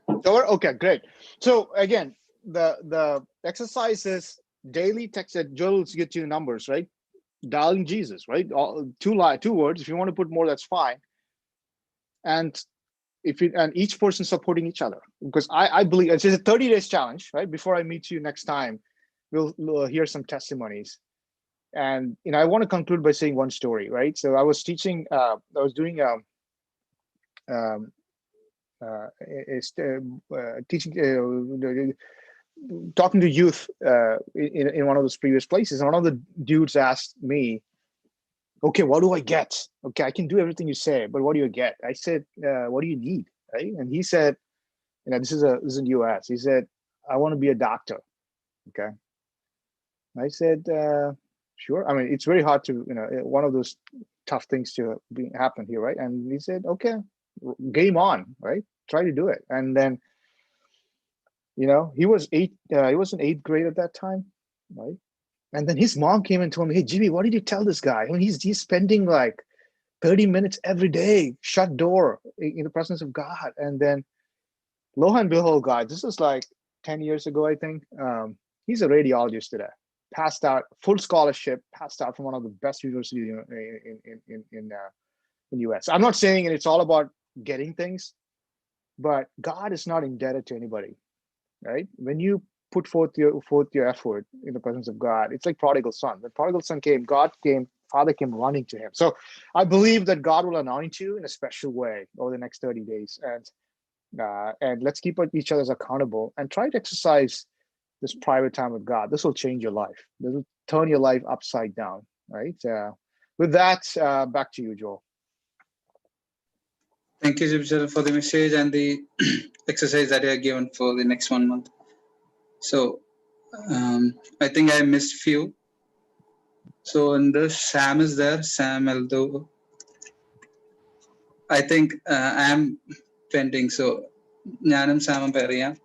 Over? Okay, great. So again, the exercise is daily text that Joel will get you numbers, right? Dialing Jesus, right? Two words. If you want to put more, that's fine. and each person supporting each other, because I believe it's just a 30 days challenge, right? Before I meet you next time, we'll hear some testimonies. And I want to conclude by saying one story, right? So I was teaching, I was doing teaching, talking to youth in one of those previous places, and one of the dudes asked me, okay, what do I get? Okay, I can do everything you say, but what do you get? I said, what do you need, right? And he said, this is in the US. He said, I want to be a doctor. Okay. I said, sure. I mean, it's very hard to, one of those tough things to happen here, right? And he said, okay, game on, right? Try to do it. And then, he was he was in 8th grade at that time, right? And then his mom came and told me, hey, Giby, what did you tell this guy? I mean, he's spending like 30 minutes every day, shut door in the presence of God. And then lo and behold, God, this is like 10 years ago, I think. He's a radiologist today, passed out, full scholarship, passed out from one of the best universities in US. I'm not saying it's all about getting things, but God is not indebted to anybody, right? When you put forth your effort in the presence of God, it's like prodigal son. When prodigal son came, God came, Father came running to him. So I believe that God will anoint you in a special way over the next 30 days. And let's keep each other accountable and try to exercise this private time with God. This will change your life. This will turn your life upside down, right? With that, back to you, Joel. Thank you, Giby, for the message and the exercise that you have given for the next 1 month. So I think I missed few. So in the Sam is there, Sam Eldo. I think I am pending. So Nyanam Samam Periya.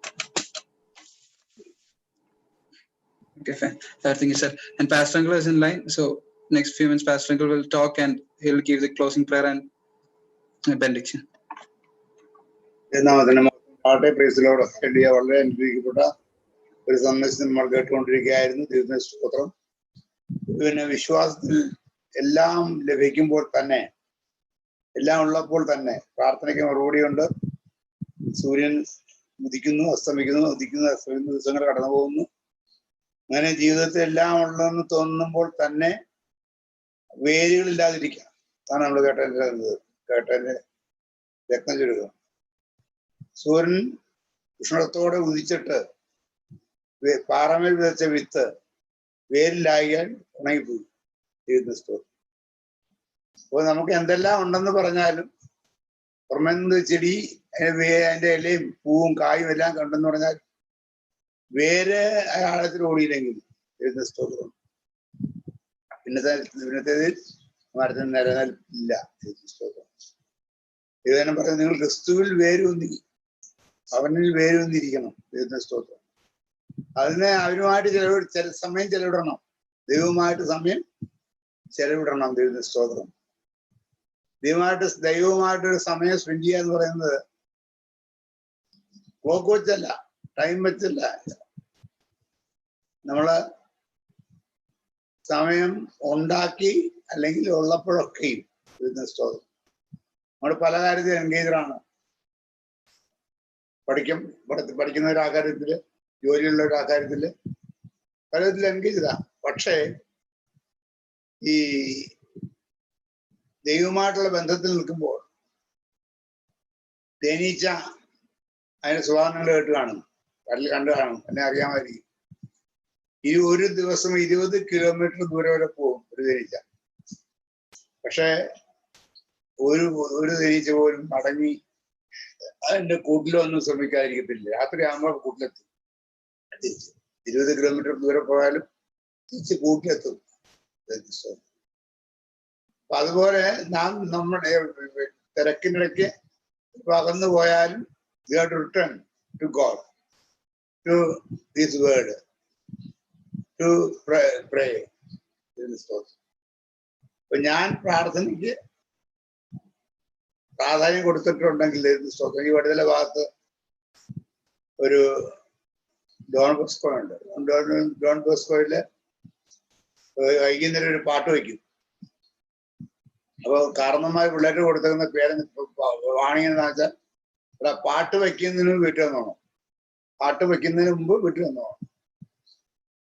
Okay, fine. Everything is said. And Pastor Uncle is in line. So next few minutes, Pastor Uncle will talk and he'll give the closing prayer and benediction. Praise the Lord. വളരെ അനുഗ്രഹിക്കപ്പെട്ട ഒരു സന്ദേശം നമ്മൾ കേട്ടുകൊണ്ടിരിക്കുകയായിരുന്നു. ദൈവത്തിന് സ്തോത്രം. പിന്നെ വിശ്വാസത്തിൽ എല്ലാം ലഭിക്കുമ്പോൾ തന്നെ, എല്ലാം ഉള്ളപ്പോൾ തന്നെ പ്രാർത്ഥനയ്ക്ക് മറുപടിയുണ്ട്. സൂര്യൻ ഉദിക്കുന്നു, അസ്തമിക്കുന്നു, ഉദിക്കുന്നു, അസ്തമിക്കുന്ന ദിവസങ്ങൾ കടന്നു പോകുന്നു. അങ്ങനെ ജീവിതത്തിൽ എല്ലാം ഉള്ളതെന്ന് തോന്നുമ്പോൾ തന്നെ വേരുകളില്ലാതിരിക്കുക. അതാണ് നമ്മൾ കേട്ടതിന്റെ രത്നം ചുരുക്കുക. സൂര്യൻ ഉഷ്ണത്തോടെ ഉദിച്ചിട്ട് പാറമേൽ വിതച്ച വിത്ത് വേരിലായാൽ ഉണങ്ങിപ്പോയി. അപ്പോൾ നമുക്ക് എന്തെല്ലാം ഉണ്ടെന്ന് പറഞ്ഞാലും പുറമെന്ത് ചെടി അതിന്റെ ഇലയും പൂവും കായും എല്ലാം കണ്ടെന്ന് പറഞ്ഞാൽ വേര് ആഴത്തിൽ ഓടിയില്ലെങ്കിൽ സ്തോത്രം പിന്നത്തേതിൽ മരത്തിന് നിലനിൽപ്പില്ല. സ്തോത്രം. ഇത് തന്നെ പറയുന്നത്, നിങ്ങൾ ക്രിസ്തുവിൽ വേരൂന്നി, അവനിൽ വേരൂന്നിരിക്കണം. ദൈവത്തിന്റെ സ്തോത്രം. അവരുമായിട്ട് സമയം ചെലവിടണം. ദൈവവുമായിട്ട് സമയം ചെലവിടണം. ദൈവത്തിന്റെ സ്തോത്രം. ദൈവവുമായിട്ടൊരു സമയം സ്പെൻഡ് ചെയ്യുക എന്ന് പറയുന്നത് ക്ലോക്ക് വെച്ചല്ല, ടൈം വെച്ചല്ല. നമ്മള് സമയം ഉണ്ടാക്കി അല്ലെങ്കിൽ ഉള്ളപ്പോഴൊക്കെയും ദൈവത്തിന്റെ സ്തോത്രം നമ്മൾ പല കാര്യത്തിൽ എൻഗേജറാണ്. പഠിക്കുന്ന ഒരു കാര്യത്തില്, ജോലിയുള്ള ഒരു കാര്യത്തില്, പലതിൽ എൻഗേജറാ. പക്ഷേ ഈ ദൈവമായിട്ടുള്ള ബന്ധത്തിൽ നിൽക്കുമ്പോൾ തേനീച്ച അതിന്റെ സ്വഭാവങ്ങൾ കേട്ട് കാണും, കടലിൽ കണ്ടു കാണും, എന്നെ അറിയാമായിരിക്കും. ഒരു ദിവസം 20 കിലോമീറ്റർ ദൂരം വരെ പോകും ഒരു തേനീച്ച. പക്ഷെ ഒരു തേനീച്ച പോലും മടങ്ങി അതിന്റെ കൂട്ടിലൊന്നും ശ്രമിക്കാതിരിക്കത്തില്ല. രാത്രി ആകുമ്പോൾ കൂട്ടിലെത്തും. 20 കിലോമീറ്റർ ദൂരം പോയാലും തിരിച്ച് കൂട്ടിലെത്തും. അപ്പൊ അതുപോലെ നമ്മുടെ തിരക്കിനിടയ്ക്ക് അകന്നു പോയാലും we have to return to God, to His word, to pray. അപ്പൊ ഞാൻ പ്രാർത്ഥനയ്ക്ക് പ്രാധാന്യം കൊടുത്തിട്ടുണ്ടെങ്കിൽ ഈ വടുതല ഭാഗത്ത് ഒരു ഡോൺ ബോസ്കോ ഉണ്ട്. ഡോൺ ബോസ്കോയില് വൈകുന്നേരം ഒരു പാട്ട് വയ്ക്കും. അപ്പൊ കാരണന്മാർ പിള്ളേർക്ക് കൊടുത്തേക്കുന്ന പേര് വാണിംഗ് എന്ന് വെച്ചാൽ പാട്ട് വയ്ക്കുന്നതിന് വീട്ടിൽ വന്നോണം. പാട്ട് വയ്ക്കുന്നതിന് മുമ്പ് വീട്ടിൽ വന്നോണം.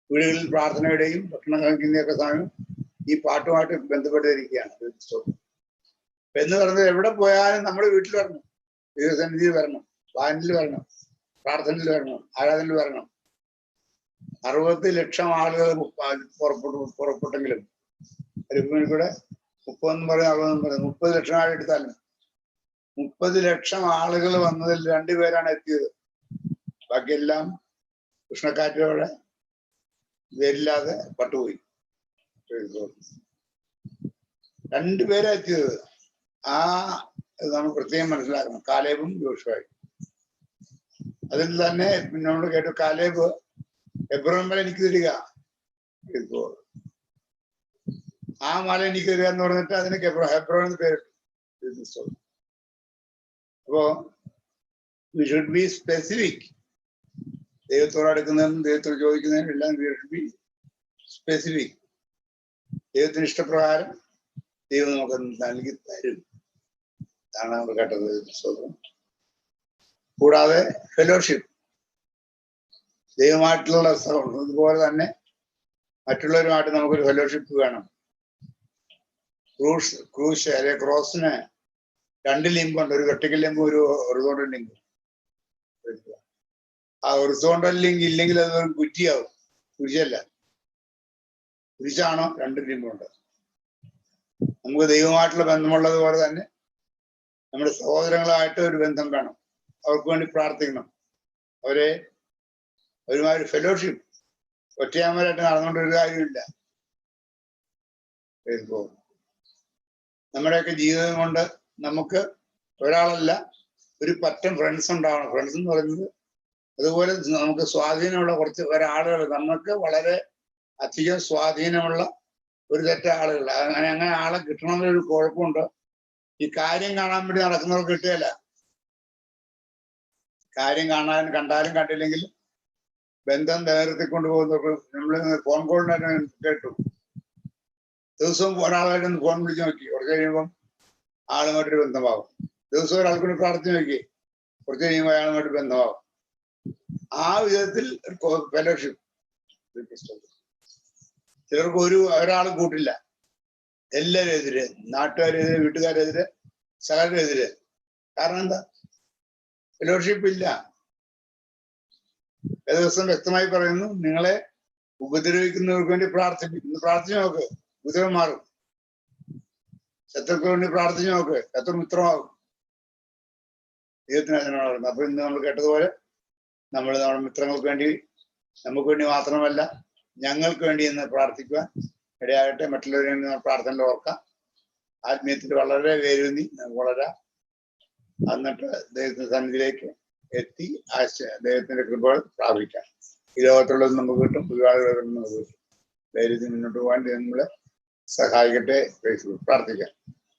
വീടുകളിൽ പ്രാർത്ഥനയുടെയും ഭക്ഷണം കഴിക്കുന്നതൊക്കെ സമയം ഈ പാട്ടുമായിട്ട് ബന്ധപ്പെട്ടിരിക്കുകയാണ്. എന്ന് പറഞ്ഞത് എവിടെ പോയാലും നമ്മുടെ വീട്ടിൽ വരണം, ദൈവസന്നിധിയിൽ വരണം, വാനിൽ വരണം, പ്രാർത്ഥനയിൽ വരണം, ആരാധനയിൽ വരണം. 60 ലക്ഷം ആളുകൾ പുറപ്പെട്ടെങ്കിലും ഒരു കൂടെ 30 പറയും 60 പറയും 30 ലക്ഷം ആൾ എടുത്താലും 30 ലക്ഷം ആളുകൾ വന്നതിൽ 2 പേരാണ് എത്തിയത്. ബാക്കിയെല്ലാം കൃഷ്ണക്കാറ്റോടെ പേരില്ലാതെ പട്ടുപോയി. 2 പേരാ എത്തിയത്. നമ്മൾ പ്രത്യേകം മനസ്സിലാക്കണം. കാലേബും യോശുവയും. അതിൽ തന്നെ നമ്മൾ കേട്ടു, കാലേബ് എബ്രോൻ മല എനിക്ക് തരിക, ആ മല എനിക്ക് തരിക എന്ന് പറഞ്ഞിട്ട് അതിന് ഹെബ്രോൻ എന്ന് പേരിട്ടു. അപ്പോ വി ഷുഡ് ബി സ്പെസിഫിക്. ദൈവത്തോട് അടുക്കുന്നതിനും ദൈവത്തോട് ചോദിക്കുന്നതിനും എല്ലാം വി ഷുഡ് ബി സ്പെസിഫിക്. ദൈവത്തിന് ഇഷ്ടപ്രകാരം ദൈവം നമുക്ക് നൽകി തരും. അതാണ് നമ്മൾ കേട്ടത്. കൂടാതെ ഫെലോഷിപ്പ്, ദൈവമായിട്ടുള്ള ഇതുപോലെ തന്നെ മറ്റുള്ളവരുമായിട്ട് നമുക്കൊരു ഫെലോഷിപ്പ് വേണം. ക്രൂശ് അല്ലെ ക്രോസിന് 2 ലിങ്കുണ്ട്, ഒരു വെർട്ടിക്കൽ ലിങ്കും ഒരു ഹൊറിസോണ്ടൽ ലിങ്കും. ആ ഹൊറിസോണ്ടൽ ലിങ്ക് ഇല്ലെങ്കിൽ അത് ഒരു കുറ്റിയാവും. കുരിശല്ല, കുരിശാണോ 2 ലിങ്കുണ്ട്. നമുക്ക് ദൈവമായിട്ടുള്ള ബന്ധമുള്ളത് പോലെ തന്നെ നമ്മുടെ സഹോദരങ്ങളായിട്ട് ഒരു ബന്ധം വേണം. അവർക്ക് വേണ്ടി പ്രാർത്ഥിക്കണം. ഒരുമാതിരി ഫെലോഷിപ്പ് ഒറ്റയാമരായിട്ട് നടന്നുകൊണ്ടൊരു കാര്യമില്ല. നമ്മുടെയൊക്കെ ജീവിതം കൊണ്ട് നമുക്ക് ഒരാളല്ല, ഒരു പറ്റം ഫ്രണ്ട്സ് ഉണ്ടാവണം. ഫ്രണ്ട്സ് എന്ന് പറയുന്നത് അതുപോലെ നമുക്ക് സ്വാധീനമുള്ള കുറച്ച് ഒരാളുകൾ, നമുക്ക് വളരെ അധികം സ്വാധീനമുള്ള ഒരു തെറ്റ ആളുകൾ. അങ്ങനെ ആളെ കിട്ടണമെന്നൊരു കുഴപ്പമുണ്ട്. ഈ കാര്യം കാണാൻ വേണ്ടി നടക്കുന്നവർക്ക് കിട്ടുകയല്ല. കാര്യം കണ്ടാലും കണ്ടില്ലെങ്കിൽ ബന്ധം നിലനിർത്തിക്കൊണ്ട് പോകുന്നവർക്ക് നമ്മൾ ഫോൺ കോളിനായിട്ട് കേട്ടു. ദിവസവും ഒരാളായിട്ട് ഫോൺ വിളിച്ച് നോക്കി, കുറച്ച് കഴിയുമ്പം ആളുമായിട്ടൊരു ബന്ധമാകും. ദിവസവും ഒരാൾക്കൂടി പ്രാർത്ഥിച്ച് നോക്കി, കുറച്ച് കഴിയുമ്പോൾ അയാളുമായിട്ട് ബന്ധമാകും. ആ വിധത്തിൽ ഫെലോഷിപ്പ്. ചിലർക്ക് ഒരാൾ കൂട്ടില്ല, എല്ലാവരും എതിരെ, നാട്ടുകാരെതിരെ, വീട്ടുകാരെതിരെ, സകലരെതിരെ. കാരണം എന്താ? ഫെലോഷിപ്പ് ഇല്ല. ദിവസം വ്യക്തമായി പറയുന്നു, നിങ്ങളെ ഉപദ്രവിക്കുന്നവർക്ക് വേണ്ടി പ്രാർത്ഥിപ്പിക്കുന്നു. പ്രാർത്ഥിച്ചു നോക്ക്, ഉപദ്രവം മാറും. ശത്രുക്കൾക്ക് വേണ്ടി പ്രാർത്ഥിച്ചു നോക്ക്, ശത്രു മിത്രമാകും. ദൈവത്തിന് അതിനാണ് പറയുന്നത്. അപ്പൊ ഇന്ന് നമ്മൾ കേട്ടതുപോലെ നമ്മൾ നമ്മുടെ മിത്രങ്ങൾക്ക് വേണ്ടി, നമുക്ക് വേണ്ടി മാത്രമല്ല ഞങ്ങൾക്ക് വേണ്ടി എന്ന് പ്രാർത്ഥിക്കുവാൻ ഇടയാകട്ടെ. മറ്റുള്ളവരെ പ്രാർത്ഥനയിൽ ഓർക്കാം. ആത്മീയത്തിൽ വളരെ വേരൂന്നി നമുക്ക് വളരാം. എന്നിട്ട് ദൈവത്തിന്റെ സന്നിധിയിലേക്ക് എത്തി ദൈവത്തിന്റെ കൃപകൾ പ്രാപിക്കാം. ഈ ലോകത്തുള്ളത് നമുക്ക് കിട്ടും, ഒരുപാട് നമുക്ക് കിട്ടും. ധൈര്യത്തിൽ മുന്നോട്ട് പോകാൻ നമ്മളെ സഹായിക്കട്ടെ. പ്രാർത്ഥിക്കാം.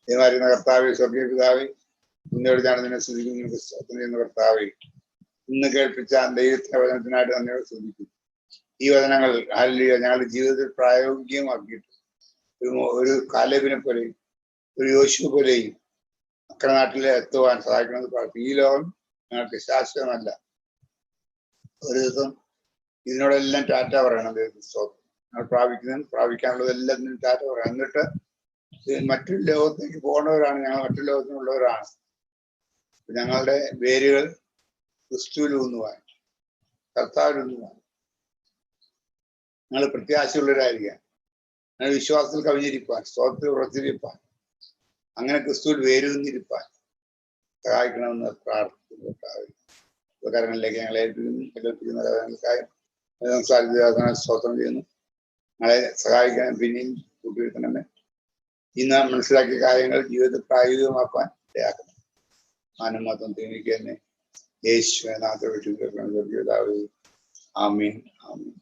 ദൈവമായിരുന്ന കർത്താവേ, സ്വർഗീയ പിതാവേ, ഇന്നോട് ഞാൻ നിന്നെ സ്തുതിക്കുന്നു. ചെയ്യുന്ന കർത്താവേ, ഇന്ന് കേൾപ്പിച്ച ദൈവത്തിന്റെ വചനത്തിനായിട്ട് നന്ദിയോട് സ്തുതിക്കുന്നു. ഈ വചനങ്ങൾ ഞങ്ങളുടെ ജീവിതത്തിൽ പ്രായോഗികമാക്കിയിട്ട് ഒരു കാലേബിനെ പോലെയും ഒരു യോശുവ പോലെയും അക്കരെ നാട്ടിലെ എത്തുവാൻ സഹായിക്കണമെന്ന് പ്രാർത്ഥിക്കും. ഈ ലോകം ഞങ്ങൾക്ക് ശാശ്വതമല്ല. ഒരു ദിവസം ഇതിനോടെല്ലാം ടാറ്റ പറയണം. ഞങ്ങൾ പ്രാപിക്കാനുള്ളതെല്ലാം ടാറ്റ പറയണം. എന്നിട്ട് മറ്റൊരു ലോകത്തേക്ക് പോകേണ്ടവരാണ് ഞങ്ങൾ, മറ്റു ലോകത്തിനുള്ളവരാണ്. ഞങ്ങളുടെ വേരുകൾ ക്രിസ്തുവിലൂന്നുവാൻ, കർത്താവിലൂന്നുവാൻ ഞങ്ങൾ പ്രത്യാശയുള്ളവരായിരിക്കാൻ, ഞങ്ങൾ വിശ്വാസത്തിൽ കവിഞ്ഞിരിപ്പാൻ, സ്തോത്രത്തിൽ ഉറച്ചിരിപ്പാൻ, അങ്ങനെ ക്രിസ്തുവിൽ വേരൂന്നിരിപ്പാൻ സഹായിക്കണമെന്ന് പ്രാർത്ഥിക്കുന്നു. കാര്യങ്ങളിലേക്ക് ഞങ്ങളെ ഏൽപ്പിക്കുന്ന കാര്യങ്ങൾക്കായി സ്തോത്രം ചെയ്യുന്നു. ഞങ്ങളെ സഹായിക്കാൻ പിന്നെയും കൂട്ടിവെക്കണമേ. ഇന്ന് മനസ്സിലാക്കിയ കാര്യങ്ങൾ ജീവിതത്തിൽ പ്രായോഗികമാക്കാൻ ഇടയാക്കണം. മാനം മാത്രം തീർന്നിക്ക് തന്നെ യേശുവിനാഥ വിട്ടു. ആമീൻ ആമീൻ.